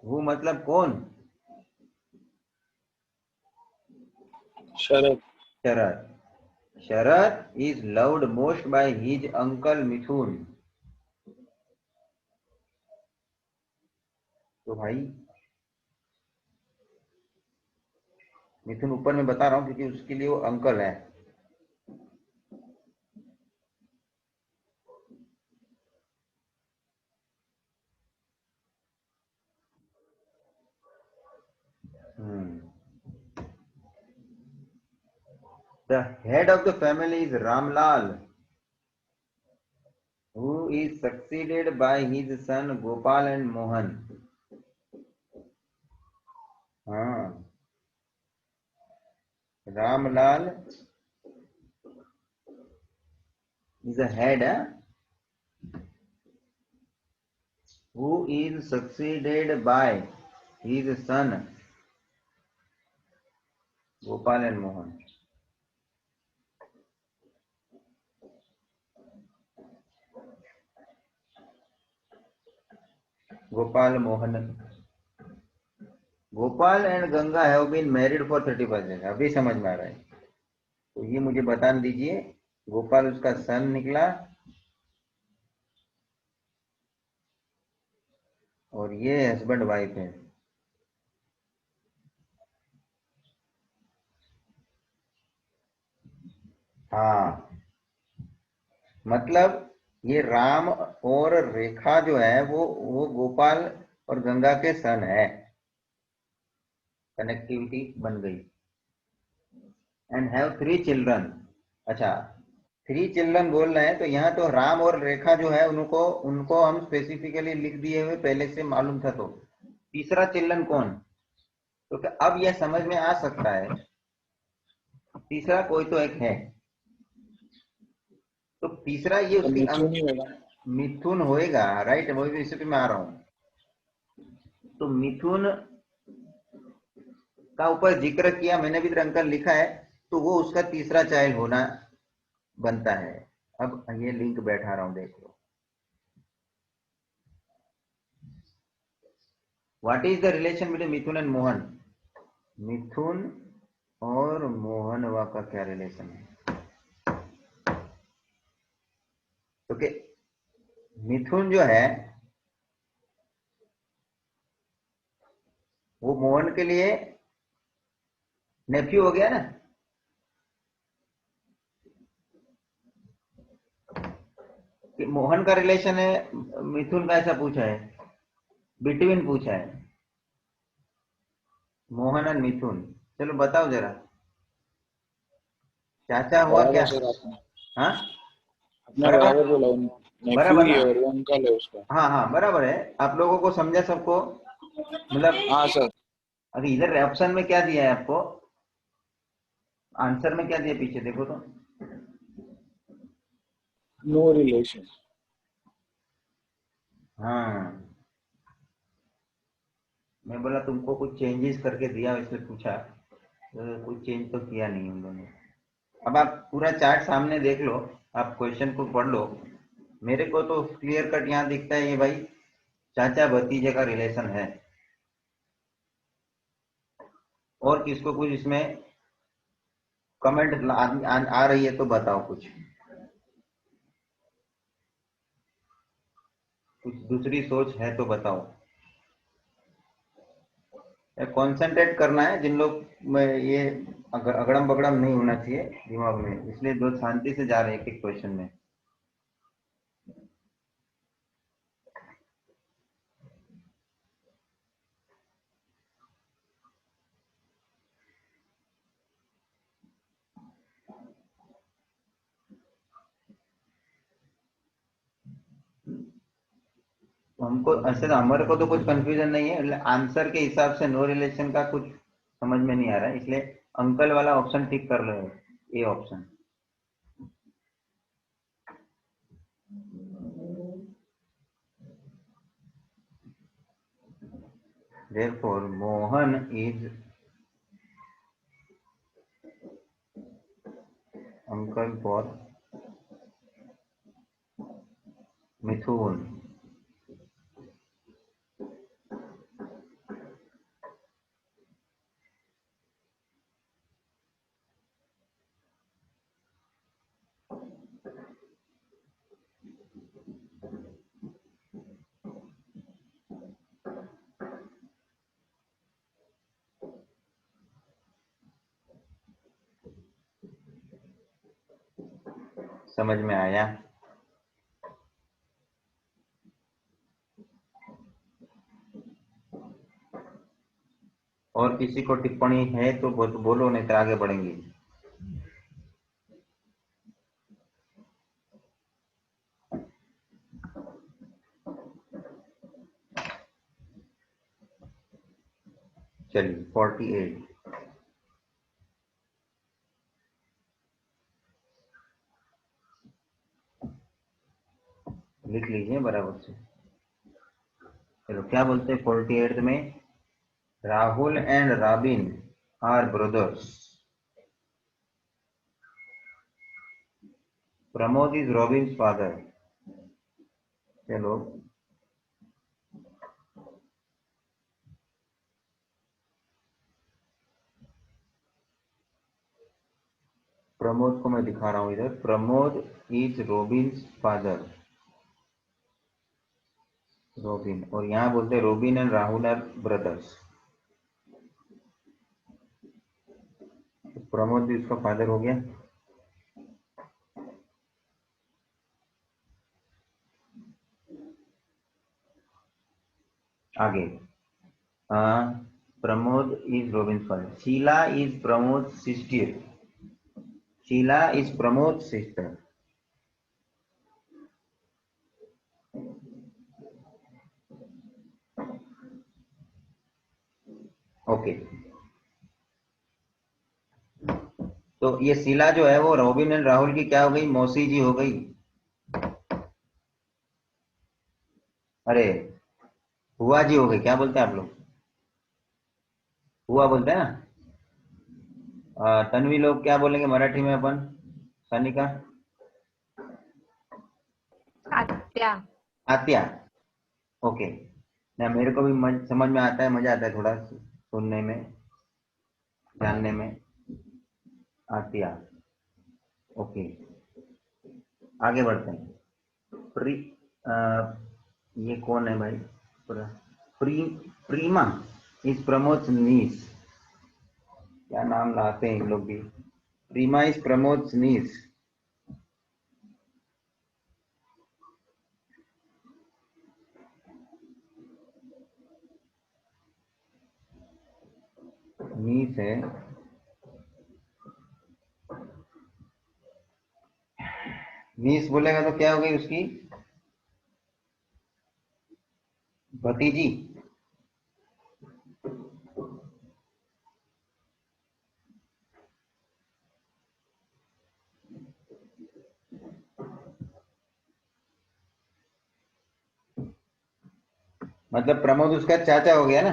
Who मतलब कौन? शरद। शरद। शरद is loved most by his uncle मिथुन। तो भाई मिथुन ऊपर में बता रहा हूं क्योंकि उसके लिए वो अंकल है। The head of the family is Ramlal, who is succeeded by his son Gopal and Mohan. हाँ, Ramlal is a head, who is succeeded by his son Gopal and Mohan. Gopal Mohan. Gopal and Ganga have been married for 35 years. अभी समझ में आ रहा है। तो ये मुझे बता दीजिए, गोपाल उसका सन निकला और ये हस्बैंड वाइफ है। हाँ, मतलब ये राम और रेखा जो है वो गोपाल और गंगा के सन है। कनेक्टिविटी बन गई। And have 3 children. अच्छा, 3 चिल्ड्रन बोल रहे हैं, तो यहाँ तो राम और रेखा जो है उनको उनको हम स्पेसिफिकली लिख दिए हुए पहले से मालूम था। तो तीसरा चिल्ड्रन कौन? तो क्या अब यह समझ में आ सकता है, तीसरा कोई तो एक है। तो तीसरा ये तो उसकी मिथुन ही होगा। मिथुन होएगा, राइट? वही इसी पे मैं आ रहा हूं। तो मिथुन का ऊपर जिक्र किया मैंने भी, अंकल लिखा है, तो वो उसका तीसरा चाइल्ड होना बनता है। अब ये लिंक बैठा रहा हूं, देख लो। What is the relation between Mithun and Mohan? Mithun और मोहनवा का क्या रिलेशन है? क्योंकि मिथुन जो है वो मोहन के लिए नेफ्यू हो गया ना। कि मोहन का रिलेशन है, मिथुन का ऐसा पूछा है, बिटवीन पूछा है, मोहन और मिथुन। चलो बताओ जरा, चाचा हुआ बराबर क्या? सर, आपने हाँ, आपने बराबर, बराबर बोला। नेफ्यू बराबर ही ना? है और वो अंकल है उसका। हाँ हाँ, बराबर है। आप लोगों को समझा सबको? मतलब हाँ सर। अभी इधर ऑप्शन में क्या दिया है आपको, आंसर में क्या दिया पीछे देखो तो। No relation. हाँ, मैं बोला तुमको कुछ चेंजेस करके दिया इसलिए पूछा, तो कुछ चेंज तो किया नहीं उन लोगों ने। अब आप पूरा चार्ट सामने देख लो, आप क्वेश्चन को पढ़ लो। मेरे को तो क्लियर कट यहाँ दिखता है ये भाई चाचा भतीजे का रिलेशन है। और किसको कुछ इसमें कमेंट आ रही है तो बताओ, कुछ कुछ दूसरी सोच है तो बताओ। कंसंट्रेट करना है जिन लोग में ये अगड़म बगड़म नहीं होना चाहिए दिमाग में, इसलिए दो शांति से जा रहे हैं एक एक क्वेश्चन में। हमको ऐसे तो हमारे को तो कुछ कंफ्यूजन नहीं है, आंसर के हिसाब से नो रिलेशन का कुछ समझ में नहीं आ रहा है, इसलिए अंकल वाला ऑप्शन टिक कर लो, A option. therefore Mohan is uncle for Mithun. समझ में आया? और किसी को टिप्पणी है तो बोलो, नहीं तो आगे बढ़ेंगे। चलिए 48 लिख लीजिए बराबर से। चलो क्या बोलते हैं 48 में, Rahul and Robin are brothers. Pramod is Robin's father. चलो प्रमोद को मैं दिखा रहा हूं इधर, Pramod is Robin's father, Robin, और यहाँ बोलते Robin and Rahul are brothers. Pramod भी उसका फादर हो गया। आगे Pramod is Robin's father. Sheela is Pramod sister. Sheela is Pramod sister. Okay, तो ये शीला जो है वो रॉबिन एंड राहुल की क्या हो गई, मौसी जी हो गई। अरे हुआ जी हो गई, क्या बोलते हैं आप लोग, हुआ बोलते हैं ना। तन्वी लोग क्या बोलेंगे मराठी में अपन, सनिका? आत्या। आत्या। ओके, ना मेरे को भी समझ में आता है, मजा आता है थोड़ा सुनने में, जानने में। आत्या। ओके, आगे बढ़ते हैं। ये कौन है भाई, प्रीमा इज प्रमोद नीस। क्या नाम लाते हैं इन लोग भी। प्रीमा इज प्रमोद नीस। नीस है, नीस बोलेगा तो क्या हो गई उसकी, भतीजी। मतलब प्रमोद उसका चाचा हो गया ना।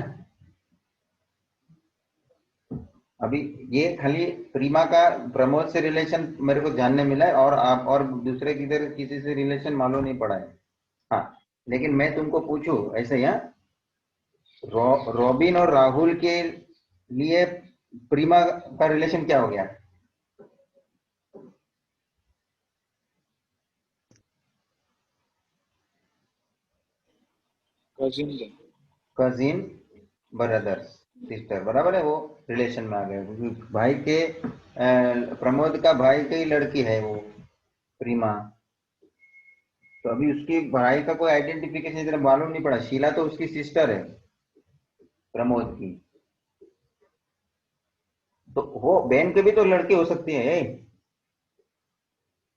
अभी ये खाली प्रीमा का प्रमोद से रिलेशन मेरे को जानने मिला है, और आप और दूसरे किधर किसी से रिलेशन मालूम नहीं पड़ा है। हाँ, लेकिन मैं तुमको पूछूं ऐसे, यहाँ रॉबिन और राहुल के लिए प्रीमा का रिलेशन क्या हो गया। कजिन। कजिन, ब्रदर्स, सिस्टर, बराबर है, वो रिलेशन में आ गए क्योंकि भाई के प्रमोद का भाई की लड़की है वो प्रीमा। तो अभी उसकी भाई का कोई आइडेंटिफिकेशन इतना मालूम नहीं पड़ा। शीला तो उसकी सिस्टर है प्रमोद की, तो वो बहन के भी तो लड़की हो सकती है।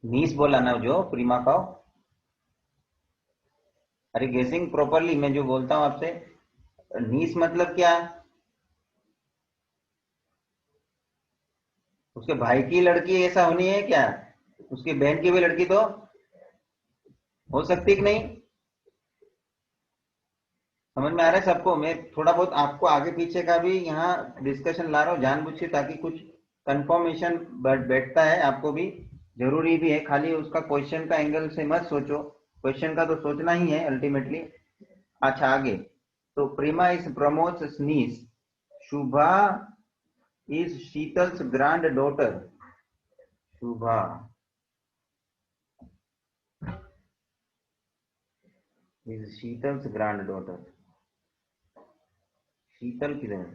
नीस बोला ना जो प्रीमा का। अरे गेसिंग प्रॉपरली, मैं जो बोलता हूं आपसे, नीस मतलब क्या, उसके भाई की लड़की ऐसा होनी है क्या, उसकी बहन की भी लड़की तो हो सकती है कि नहीं। समझ में आ रहा है सबको, मैं थोड़ा बहुत आपको आगे पीछे का भी यहाँ डिस्कशन ला रहा हूँ जानबूझ के, ताकि कुछ कंफर्मेशन बैठता है आपको भी, जरूरी भी है। खाली उसका क्वेश्चन का एंगल से मत सोचो, क्वेश्चन का तो सोचना ही है अल्टीमेटली। अच्छा आगे, तो Preema is Pramod's niece, Shubha is Sheetal's grand daughter. Shubha is Sheetal's grand daughter. Sheetal किधर है,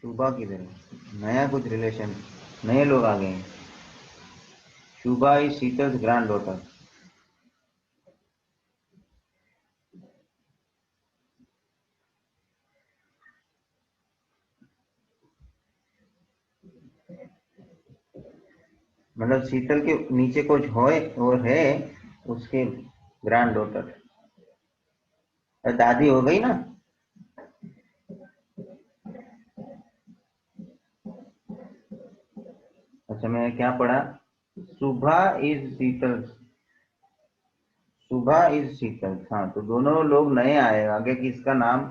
शुभा किधर है, नया कुछ रिलेशन, नए लोग आ गए हैं। शुभा इज शीतल्स ग्रैंड डॉटर। मतलब शीतल के नीचे कुछ होए और है उसके ग्रैंड डॉटर, दादी हो गई ना। अच्छा मैं क्या पढ़ा, सुबह इज शीतल, सुबह इज शीतल। हाँ तो दोनों लोग नए आए, आगे किसका नाम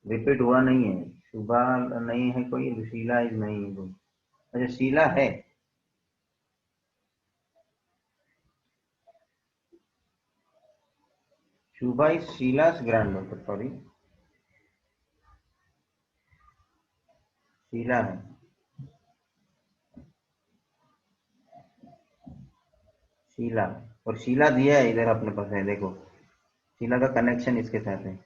रिपीट हुआ नहीं है। सुबह नहीं है कोई, शीला इज नहीं है कोई। अच्छा शीला है, शुभा इज शीला's granddaughter, सॉरी शीला है, शीला। और शीला दिया है इधर अपने पास है, देखो शीला का कनेक्शन इसके साथ है।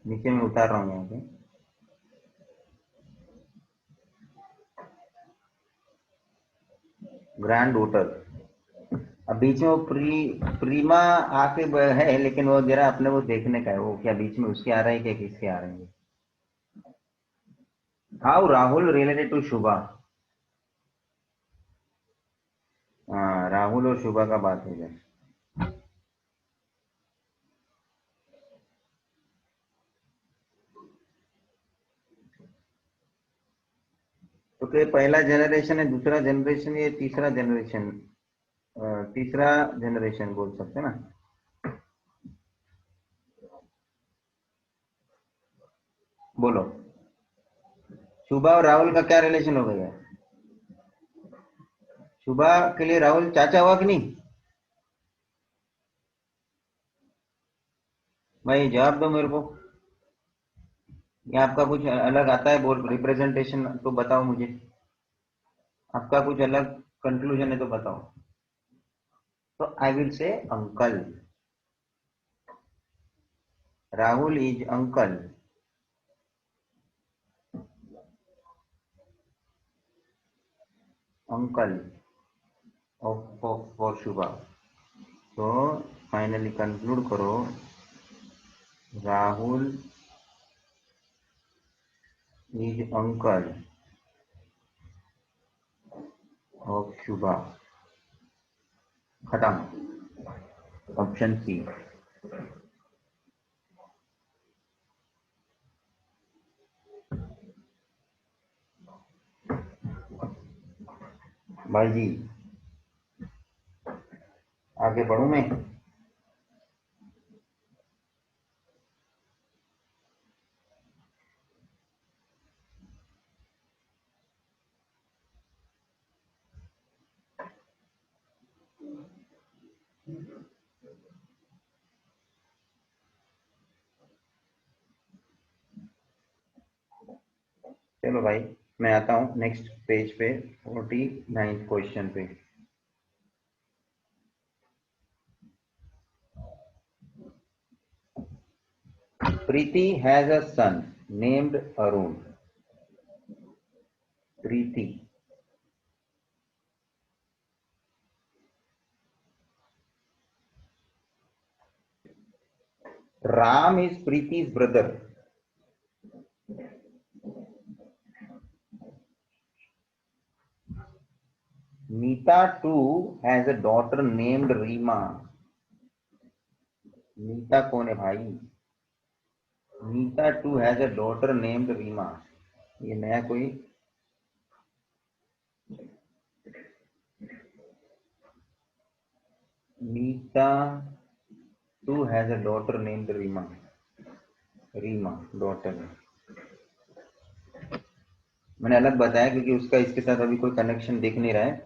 नीचे में उतार रहा हूँ यहाँ पे, ग्रैंड डॉटर। अब बीच में वो प्रीमा आके है, लेकिन वो जरा अपने वो देखने का है, वो क्या बीच में उसके आ रहा है क्या किसके आ रहे हैं। हाउ राहुल रिलेटेड टू शुभा। हाँ राहुल और शुभा का बात हो जाए। तो क्या पहला जनरेशन है, दूसरा जनरेशन, ये तीसरा जनरेशन, तीसरा जनरेशन बोल सकते हैं ना। बोलो शुभा और राहुल का क्या रिलेशन हो गया। शुभा के लिए राहुल चाचा हुआ कि नहीं, भाई जवाब दो मेरे को। या आपका कुछ अलग आता है बोल रिप्रेजेंटेशन तो बताओ मुझे, आपका कुछ अलग कंक्लूजन है तो बताओ। तो I will say uncle, Rahul is uncle, uncle of for Shubha. तो फाइनली कंक्लूड करो, Rahul is uncle of Shubha, खत्म। Option C. भाई जी आगे बढ़ूं मैं। चलो भाई मैं आता हूँ नेक्स्ट पेज पे, 49 क्वेश्चन पे। Preeti has a son named Arun. Preeti, Ram is Preeti's brother. Neeta too has a daughter named Reema. Neeta कौन है भाई, Neeta too has a daughter named Reema, ये नया कोई। Neeta too has a daughter named Reema, Reema daughter. मैंने अलग बताया क्योंकि उसका इसके साथ अभी कोई कनेक्शन दिख नहीं रहा है।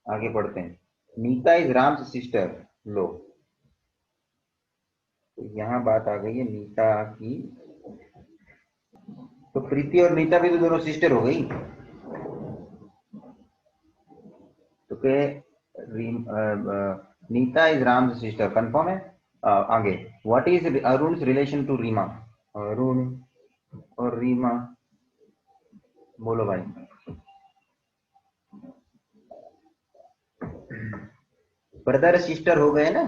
आगे बढ़ते हैं। Neeta is Ram's sister. लो तो यहाँ बात आ गई है नीता की। तो प्रीति और नीता भी तो दोनों सिस्टर हो गई। तो के Neeta is Ram's sister, confirm है। आगे what is Arun relation to Reema. Arun और रीमा, बोलो भाई। ब्रदर सिस्टर हो गए ना।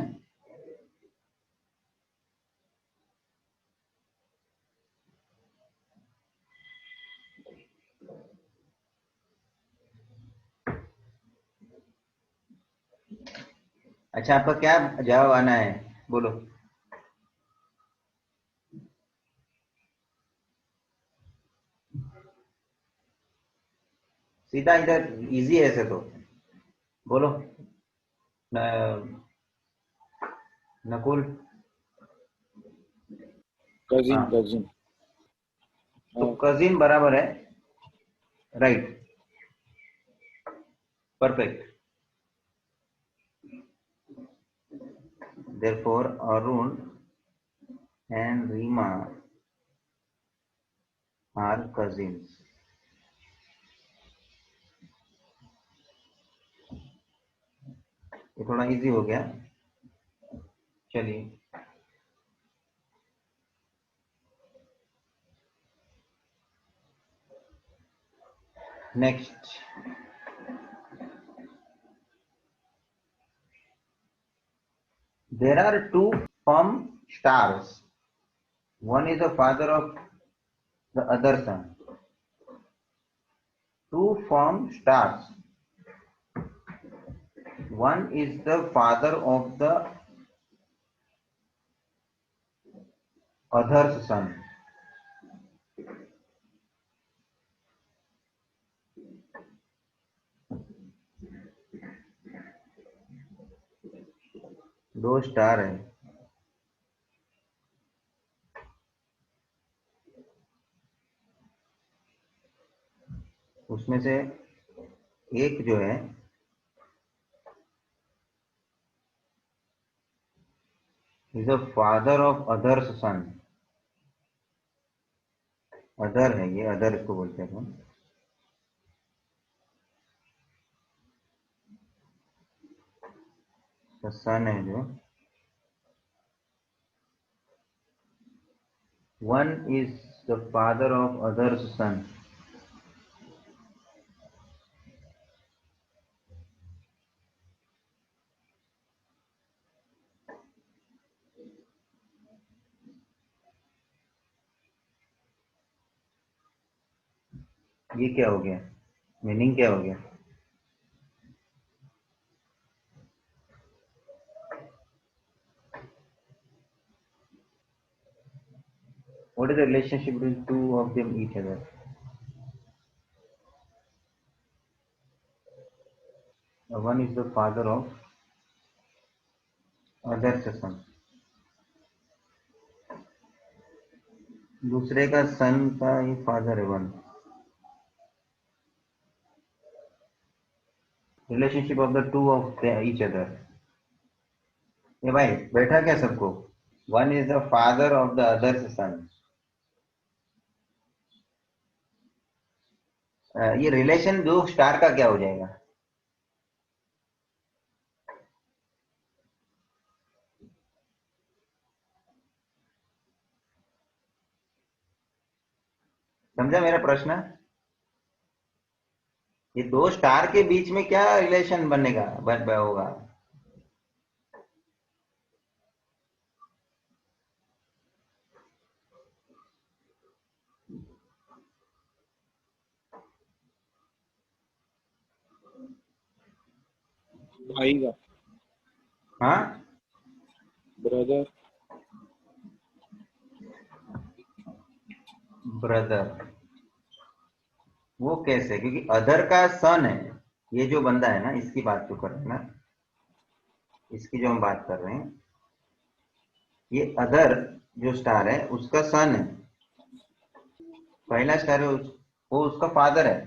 अच्छा, आपका क्या जवाब आना है, बोलो। सीधा इधर, इजी है ऐसे तो, बोलो। न, नकुल। कजिन हाँ, कजिन। तो कजिन बराबर है, right, perfect. therefore Arun and Rima are cousins। ये थोड़ा इजी हो गया, चलिए। Next, there are two firm stars, one is the father of the other son। Two firm stars, one is the father of the other's son। दो स्टार है, उसमें से एक जो है is the father of others son. Other है ये, अदर इसको बोलते हैं हम। सन है जो, one is the father of others son. ये क्या हो गया, मीनिंग क्या हो गया? What is the relationship between two of them each other? One is the father of other son, दूसरे का सन का ही फादर है one. Relationship of the two of each other. ये भाई बैठा क्या सबको? One is the father of the other son. ये रिलेशन दो स्टार का क्या हो जाएगा? समझा मेरा प्रश्न? ये दो स्टार के बीच में क्या रिलेशन बनेगा, होगा? भाई का। हाँ, ब्रदर। ब्रदर। वो कैसे? क्योंकि अदर का सन है, ये जो बंदा है ना, इसकी बात जो कर रहे हैं ना, इसकी जो हम बात कर रहे हैं, ये अदर जो स्टार है उसका सन है। पहला स्टार है वो उसका फादर है।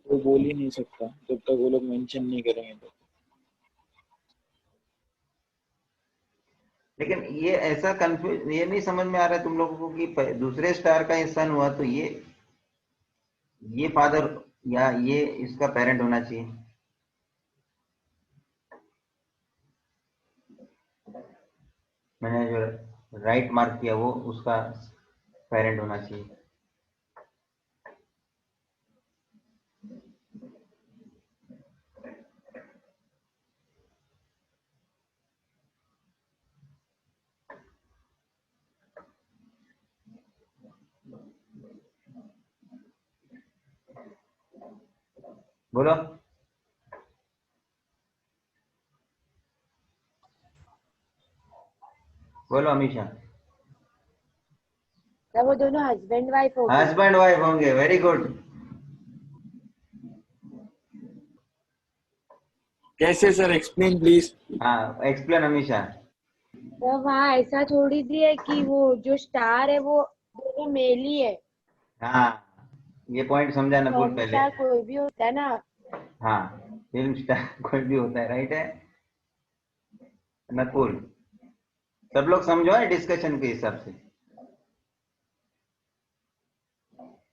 वो बोल ही नहीं सकता जब तक वो लोग मेंशन नहीं करेंगे तो। लेकिन ये ऐसा कंफ्यूज, ये नहीं समझ में आ रहा है तुम लोगों को कि दूसरे स्टार का ये सन हुआ तो ये फादर या ये इसका पेरेंट होना चाहिए। मैंने जो राइट मार्क किया वो उसका पेरेंट होना चाहिए। बोलो। बोलो अमीशा। तो वो दोनों हस्बैंड वाइफ हो गए। हस्बैंड वाइफ होंगे, वेरी गुड। कैसे सर, एक्सप्लेन प्लीज। हाँ, एक्सप्लेन अमीशा। तो वहाँ ऐसा थोड़ी दी है कि वो जो स्टार है वो दोनों मेल ही है। हाँ, ये पॉइंट समझा नकुल फिल्म पहले। स्टार कोई भी होता है ना। हाँ, फिल्म स्टार कोई भी होता है, राइट है नकुल। सब लोग समझो है डिस्कशन के हिसाब से।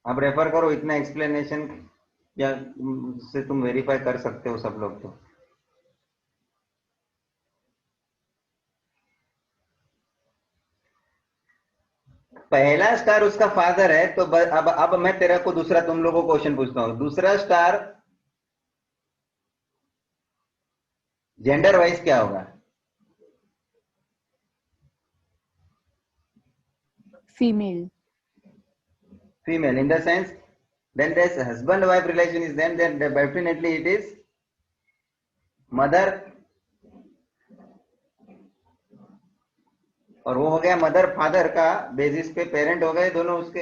अब रेफर करो, इतना एक्सप्लेनेशन या से तुम वेरीफाई कर सकते हो सब लोग। तो पहला स्टार उसका फादर है, तो अब मैं तेरा को दूसरा, तुम लोगों को क्वेश्चन पूछता हूँ। दूसरा स्टार जेंडर वाइज क्या होगा? Female. Female, in the sense, then this husband wife relation is then definitely it is mother, और वो हो गया मदर फादर का बेसिस पे पेरेंट हो गए दोनों उसके।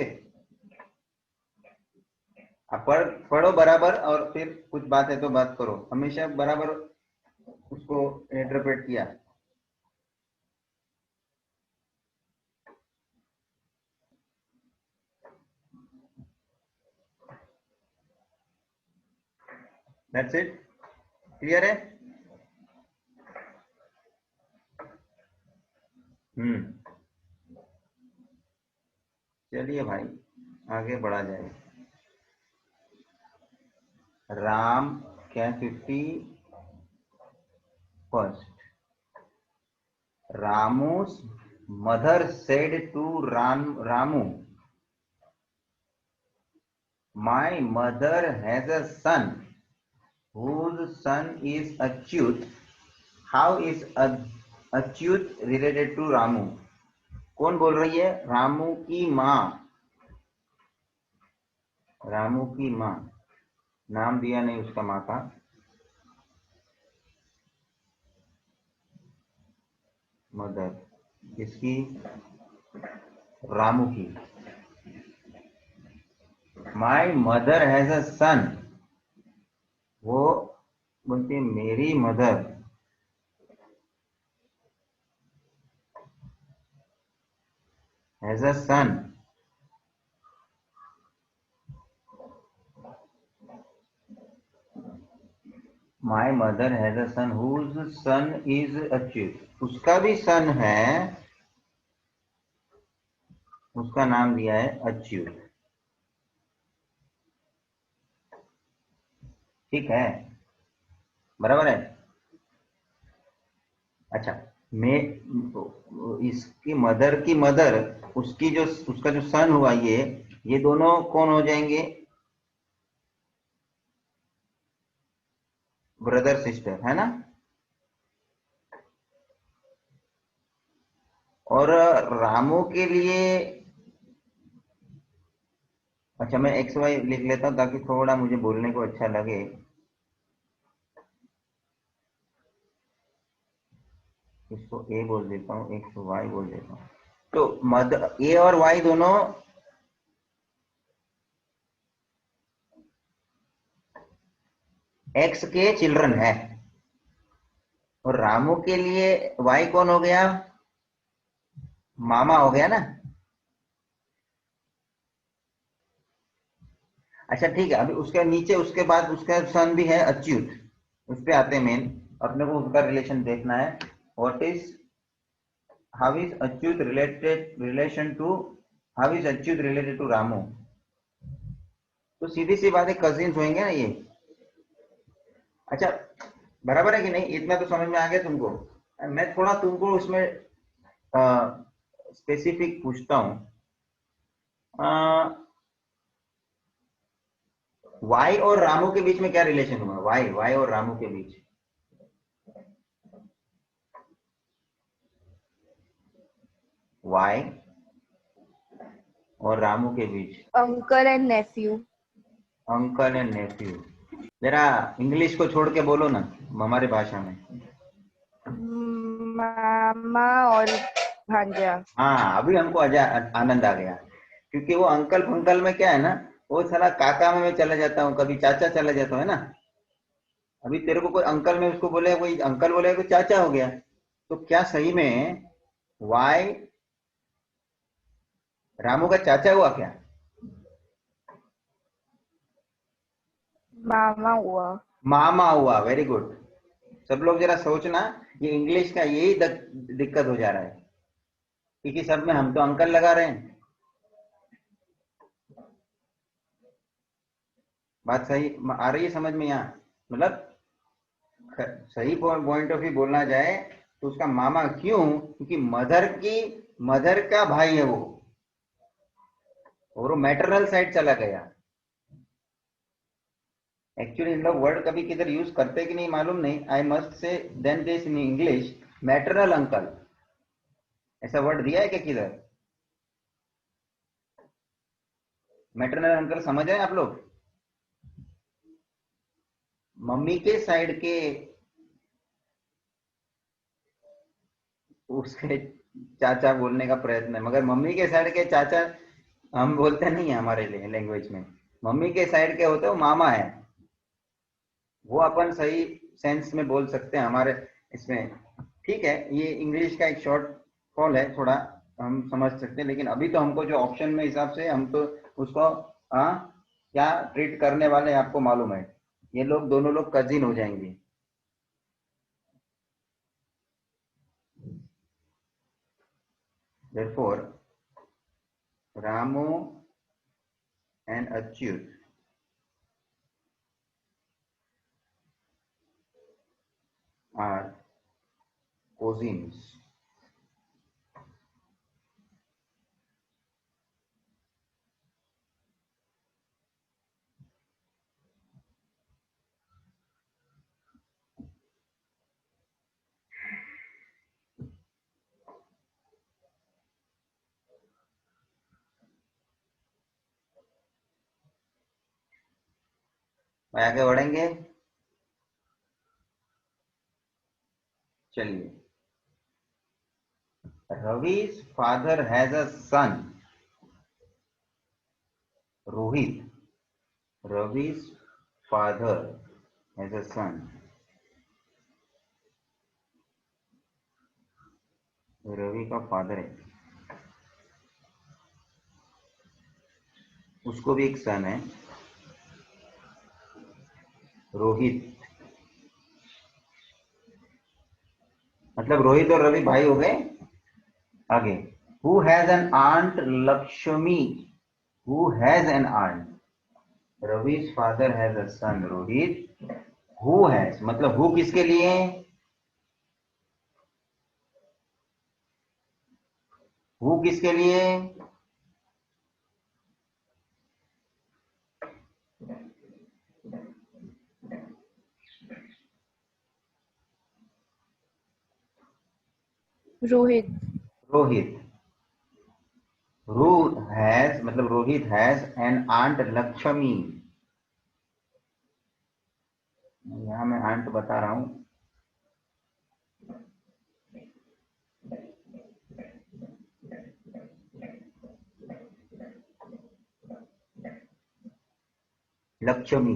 अब पढ़ो बराबर, और फिर कुछ बात है तो बात करो, हमेशा बराबर उसको इंटरप्रेट किया। दैट्स इट, क्लियर है? चलिए भाई, आगे बढ़ा जाए। राम क्या 51st, Ramu's mother said to Ramu, my mother has a son whose son is Achyut. How is Achyut related to Ramu? कौन बोल रही है? रामू की माँ। रामू की माँ, नाम दिया नहीं उसका माँ का। मदर इसकी, रामू की। माई मदर हैज अ सन, वो बोलती मेरी mother has a son, my mother has a son whose son is Achyut. उसका भी सन है, उसका नाम दिया है अच्युत। ठीक है, बराबर है। अच्छा, मैं इसकी मदर की मदर, उसकी जो उसका जो सन हुआ, ये दोनों कौन हो जाएंगे? ब्रदर सिस्टर, है ना? और रामू के लिए, अच्छा मैं एक्स वाई लिख लेता हूं ताकि थोड़ा मुझे बोलने को अच्छा लगे। इसको ए बोल देता हूँ, एक्स वाई बोल देता हूँ। तो मदर ए और वाई दोनों एक्स के चिल्ड्रन है, और रामू के लिए वाई कौन हो गया? मामा हो गया ना। अच्छा ठीक है, अभी उसके नीचे उसके बाद उसका सन भी है अच्युत, उस पे आते हैं। मेन अपने को उसका रिलेशन देखना है। What is, how is Achyut related relation to, how is Achyut related to Ramu? तो सीधी सी बात है, कजिन्स होंगे ना ये। अच्छा, बराबर है कि नहीं? इतना तो समझ में आ गया तुमको। मैं थोड़ा तुमको उसमें स्पेसिफिक पूछता हूं। वाई और रामू के बीच में क्या रिलेशन हुआ? वाई वाई और रामू के बीच, वाई और रामू के बीच, uncle and nephew. Uncle and nephew. जरा इंग्लिश को छोड़ के बोलो ना हमारी भाषा में। मामा और भांजा। हाँ, अभी हमको आनंद आ गया, क्योंकि वो अंकल फंकल में क्या है ना, वो साला काका में मैं चला जाता हूँ, कभी चाचा चला जाता हूँ, है ना। अभी तेरे को कोई अंकल में उसको बोले, कोई अंकल बोले, कोई चाचा हो गया। तो क्या सही में वाई रामू का चाचा हुआ क्या? मामा हुआ। मामा हुआ, वेरी गुड। सब लोग जरा सोचना, ये इंग्लिश का यही दिक्कत हो जा रहा है, क्योंकि सब में हम तो अंकल लगा रहे हैं। बात सही आ रही है समझ में यहाँ? मतलब सही पॉइंट ऑफ व्यू बोलना जाए तो उसका मामा क्यों? क्योंकि मदर का भाई है वो, और वो मैटरनल साइड चला गया। एक्चुअली इन लोग वर्ड कभी किधर यूज करते कि नहीं मालूम नहीं। I must say then this in English, maternal uncle, ऐसा वर्ड दिया है क्या किधर? मैटरनल अंकल समझ रहे हैं आप लोग? मम्मी के साइड के उसके चाचा बोलने का प्रयत्न है, मगर मम्मी के साइड के चाचा हम बोलते नहीं है हमारे लिए लैंग्वेज में। मम्मी के साइड के होते हो मामा है, वो अपन सही सेंस में बोल सकते हैं हमारे इसमें। ठीक है, ये इंग्लिश का एक शॉर्ट फॉल है थोड़ा, हम समझ सकते हैं, लेकिन अभी तो हमको जो ऑप्शन में हिसाब से हम तो उसको क्या ट्रीट करने वाले हैं आपको मालूम है। ये लोग दोनों लोग कजिन हो जाएंगे। therefore Ramu and Achyut are cousins. मैं आगे बढ़ेंगे, चलिए। Ravi's father has a son, Rohit. Ravi's father has a son. Ravi का फादर है, उसको भी एक सन है, रोहित। मतलब रोहित और रवि भाई हो गए। आगे, who has an aunt Lakshmi. Who has an aunt, Ravi's father has a son Rohit. Who has मतलब हु किसके लिए? हु किसके लिए? रोहित। रोहित। हु हैज मतलब Rohit has an aunt Lakshmi. यहां मैं आंट बता रहा हूं, लक्ष्मी।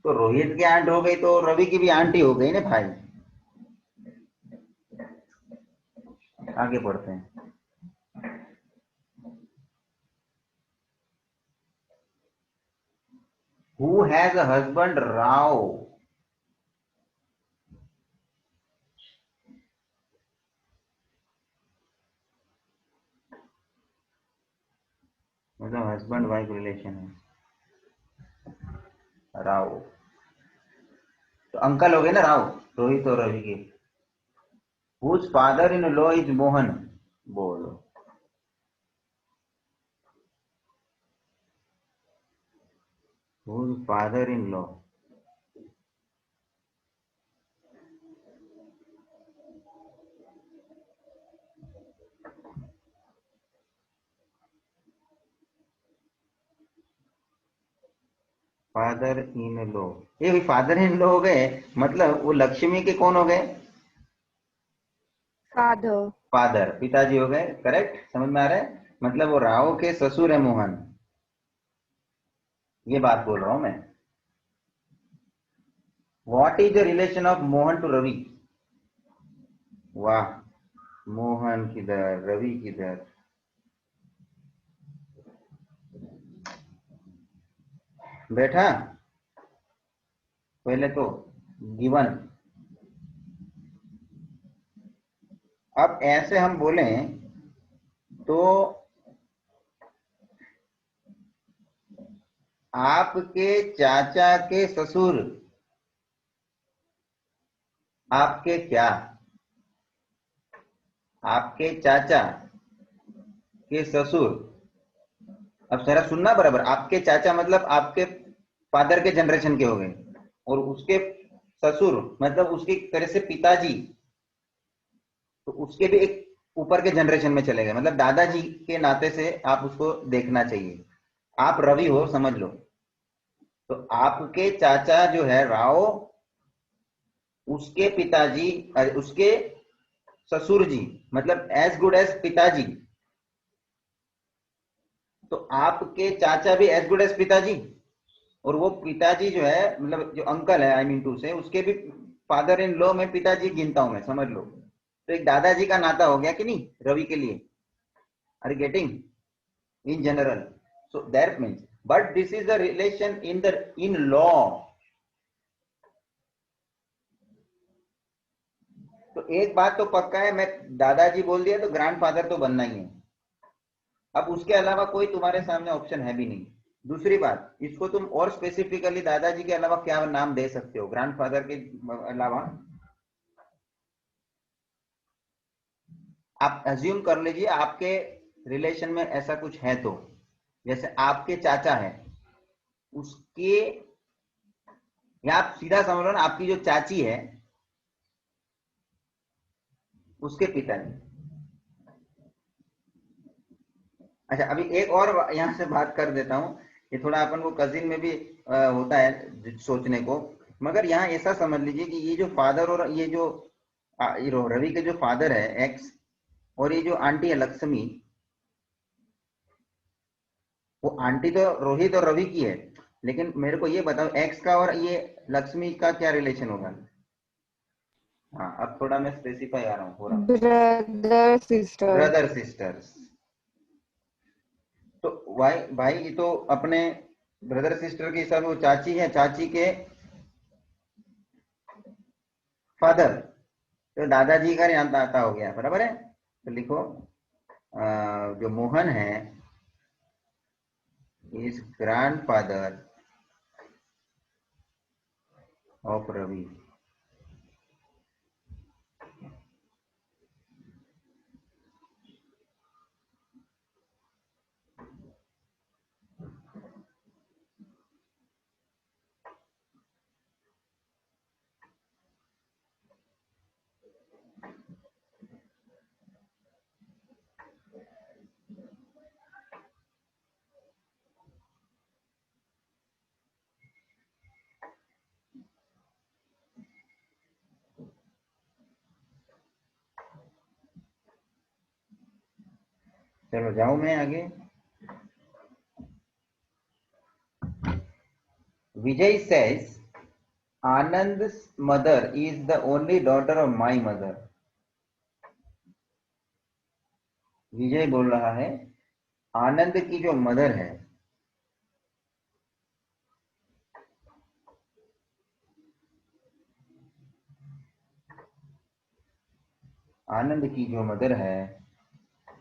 तो रोहित की आंट हो गई तो रवि की भी आंट ही हो गई ना भाई। आगे बढ़ते हैं। Who has a husband Rao. मतलब हस्बैंड वाइफ रिलेशन है, राव। तो अंकल हो गए ना राव, रोहित और रवि के। Whose father in law is Mohan. बोलो। Whose father in law, father in law, ये भी फादर इन लो हो गए, मतलब वो लक्ष्मी के कौन हो गए? फादर। फादर, पिताजी हो गए, करेक्ट, समझ में आ रहा है? मतलब वो राव के ससुर है मोहन, ये बात बोल रहा हूं मैं। What is the relation of Mohan to Ravi? वाह, मोहन किधर, रवि किधर? बैठा, पहले तो गिवन। अब ऐसे हम बोलें तो आपके चाचा के ससुर आपके क्या? आपके चाचा के ससुर, अब जरा सुनना बराबर, आपके चाचा मतलब आपके फादर के जनरेशन के हो गए, और उसके ससुर मतलब उसके तरह से पिताजी, तो उसके भी एक ऊपर के जनरेशन में चले गए, मतलब दादाजी के नाते से आप उसको देखना चाहिए। आप रवि हो, समझ लो, तो आपके चाचा जो है राव, उसके पिताजी, उसके ससुर जी, मतलब एज गुड एज पिताजी, तो आपके चाचा भी एज गुड एज पिताजी, और वो पिताजी जो है मतलब जो अंकल है, आई मीन टू से, उसके भी फादर इन लॉ में पिताजी गिनता हूं मैं, समझ लो, तो एक दादाजी का नाता हो गया कि नहीं रवि के लिए? Are you getting? In general, so that means, but this is the relation in the in law. तो एक बात तो पक्का है, मैं दादाजी बोल दिया तो ग्रैंडफादर तो बनना ही है, अब उसके अलावा कोई तुम्हारे सामने ऑप्शन है भी नहीं। दूसरी बात, इसको तुम और स्पेसिफिकली दादाजी के अलावा क्या नाम दे सकते हो ग्रैंडफादर के अलावा? आप अज्यूम कर लीजिए आपके रिलेशन में ऐसा कुछ है, तो जैसे आपके चाचा है, उसके, या आप सीधा समझ लो ना, आपकी जो चाची है उसके पिताजी। अच्छा, अभी एक और यहाँ से बात कर देता हूँ, ये थोड़ा अपन को कजिन में भी होता है सोचने को, मगर यहाँ ऐसा समझ लीजिए कि ये जो फादर और ये जो ये रवि के जो फादर है एक्स, और ये जो आंटी है लक्ष्मी, वो आंटी तो रोहित और रवि की है, लेकिन मेरे को ये बताओ एक्स का और ये लक्ष्मी का क्या रिलेशन होगा? हाँ, अब थोड़ा मैं स्पेसिफाई आ रहा हूँ थोड़ा। Brother sister. ब्रदर सिस्टर्स, तो भाई भाई ये तो अपने ब्रदर सिस्टर के हिसाब से वो चाची है, चाची के फादर, तो दादाजी का यहाँ आता हो गया, बराबर है? तो लिखो जो मोहन है इज ग्रैंडफादर ऑफ रवि। चलो जाऊं मैं आगे। विजय says Anand's mother is the only daughter of my mother। विजय बोल रहा है आनंद की जो मदर है, आनंद की जो मदर है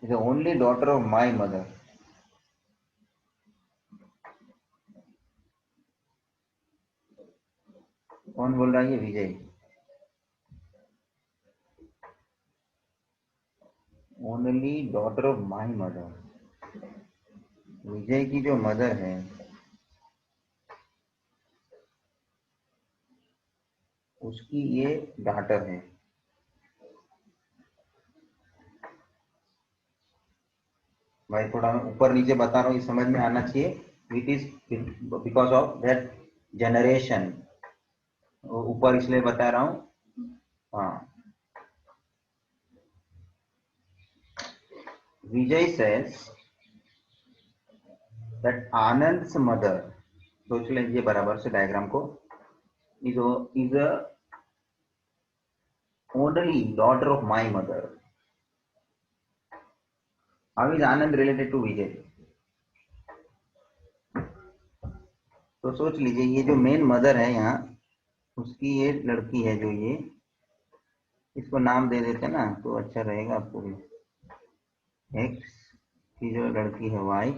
is the only daughter of my mother. कौन बोल रहा है? ये Vijay. Only daughter of my mother, Vijay की जो मदर है उसकी ये डॉटर है। भाई थोड़ा मैं ऊपर नीचे बता रहा हूँ, ये समझ में आना चाहिए। It is because of that generation, ऊपर इसलिए बता रहा हूं। हाँ, विजय says that आनंद्स मदर, सोच लीजिए बराबर से डायग्राम को, is a only daughter of my mother. How is Anand related to विजय? तो सोच लीजिए ये जो मेन मदर है यहाँ, उसकी ये लड़की है जो ये, इसको नाम दे देते ना तो अच्छा रहेगा आपको भी। एक्स की जो लड़की है वाई,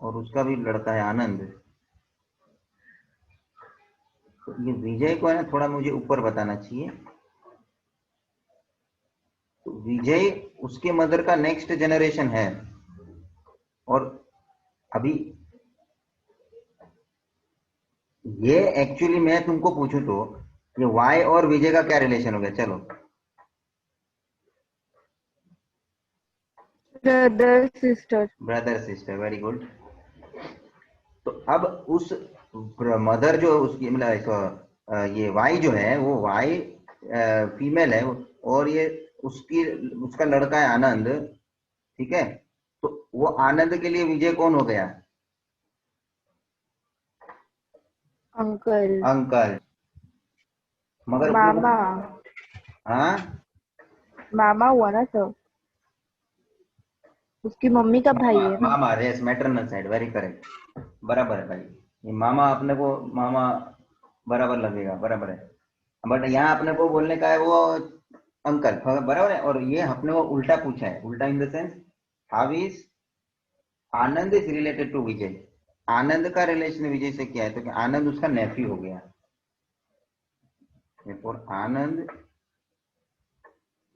और उसका भी लड़का है आनंद। तो ये विजय को है ना थोड़ा मुझे ऊपर बताना चाहिए। तो विजय उसके मदर का नेक्स्ट जनरेशन है, और अभी ये एक्चुअली मैं तुमको पूछूं तो ये वाई और विजय का क्या रिलेशन हो गया? चलो, ब्रदर सिस्टर, वेरी गुड। तो अब उस मदर जो उसकी मतलब ये वाई जो है वो वाई फीमेल है, और ये उसका लड़का है आनंद, ठीक है। तो वो आनंद के लिए विजय कौन हो गया? Uncle, uncle. मगर मामा, हाँ, मामा हुआ ना सब, उसकी मम्मी का भाई है ना। मामा, yes, maternal side, very correct, बराबर है भाई। ये मामा अपने को मामा बराबर लगेगा, बराबर है, बट यहाँ अपने को बोलने का है वो अंकल, बराबर है। और ये अपने को उल्टा पूछा है, उल्टा in the sense how is Anand is related to Vijay. Anand का रिलेशन विजय से क्या है? तो कि आनंद उसका नेफ्यू हो गया। Therefore, Anand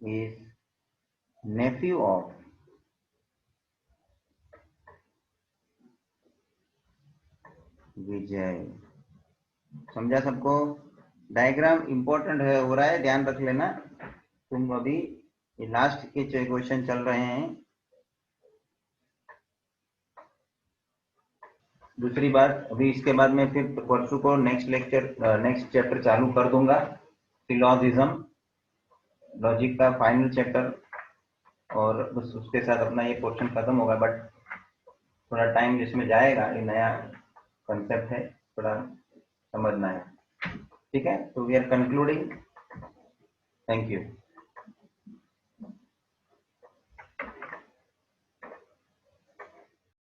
is nephew of Vijay. समझा सबको? डायग्राम इंपॉर्टेंट है, हो रहा है, ध्यान रख लेना। तुम अभी ये लास्ट के क्वेश्चन चल रहे हैं। दूसरी बात, अभी इसके बाद में फिर परसों को नेक्स्ट चैप्टर चालू कर दूंगा, सिलोजिज्म, लॉजिक का फाइनल चैप्टर, और बस उसके साथ अपना ये पोर्शन खत्म होगा। बट थोड़ा टाइम जिसमें जाएगा, ये नया कंसेप्ट है, थोड़ा समझना है, ठीक है। तो we are concluding, thank you.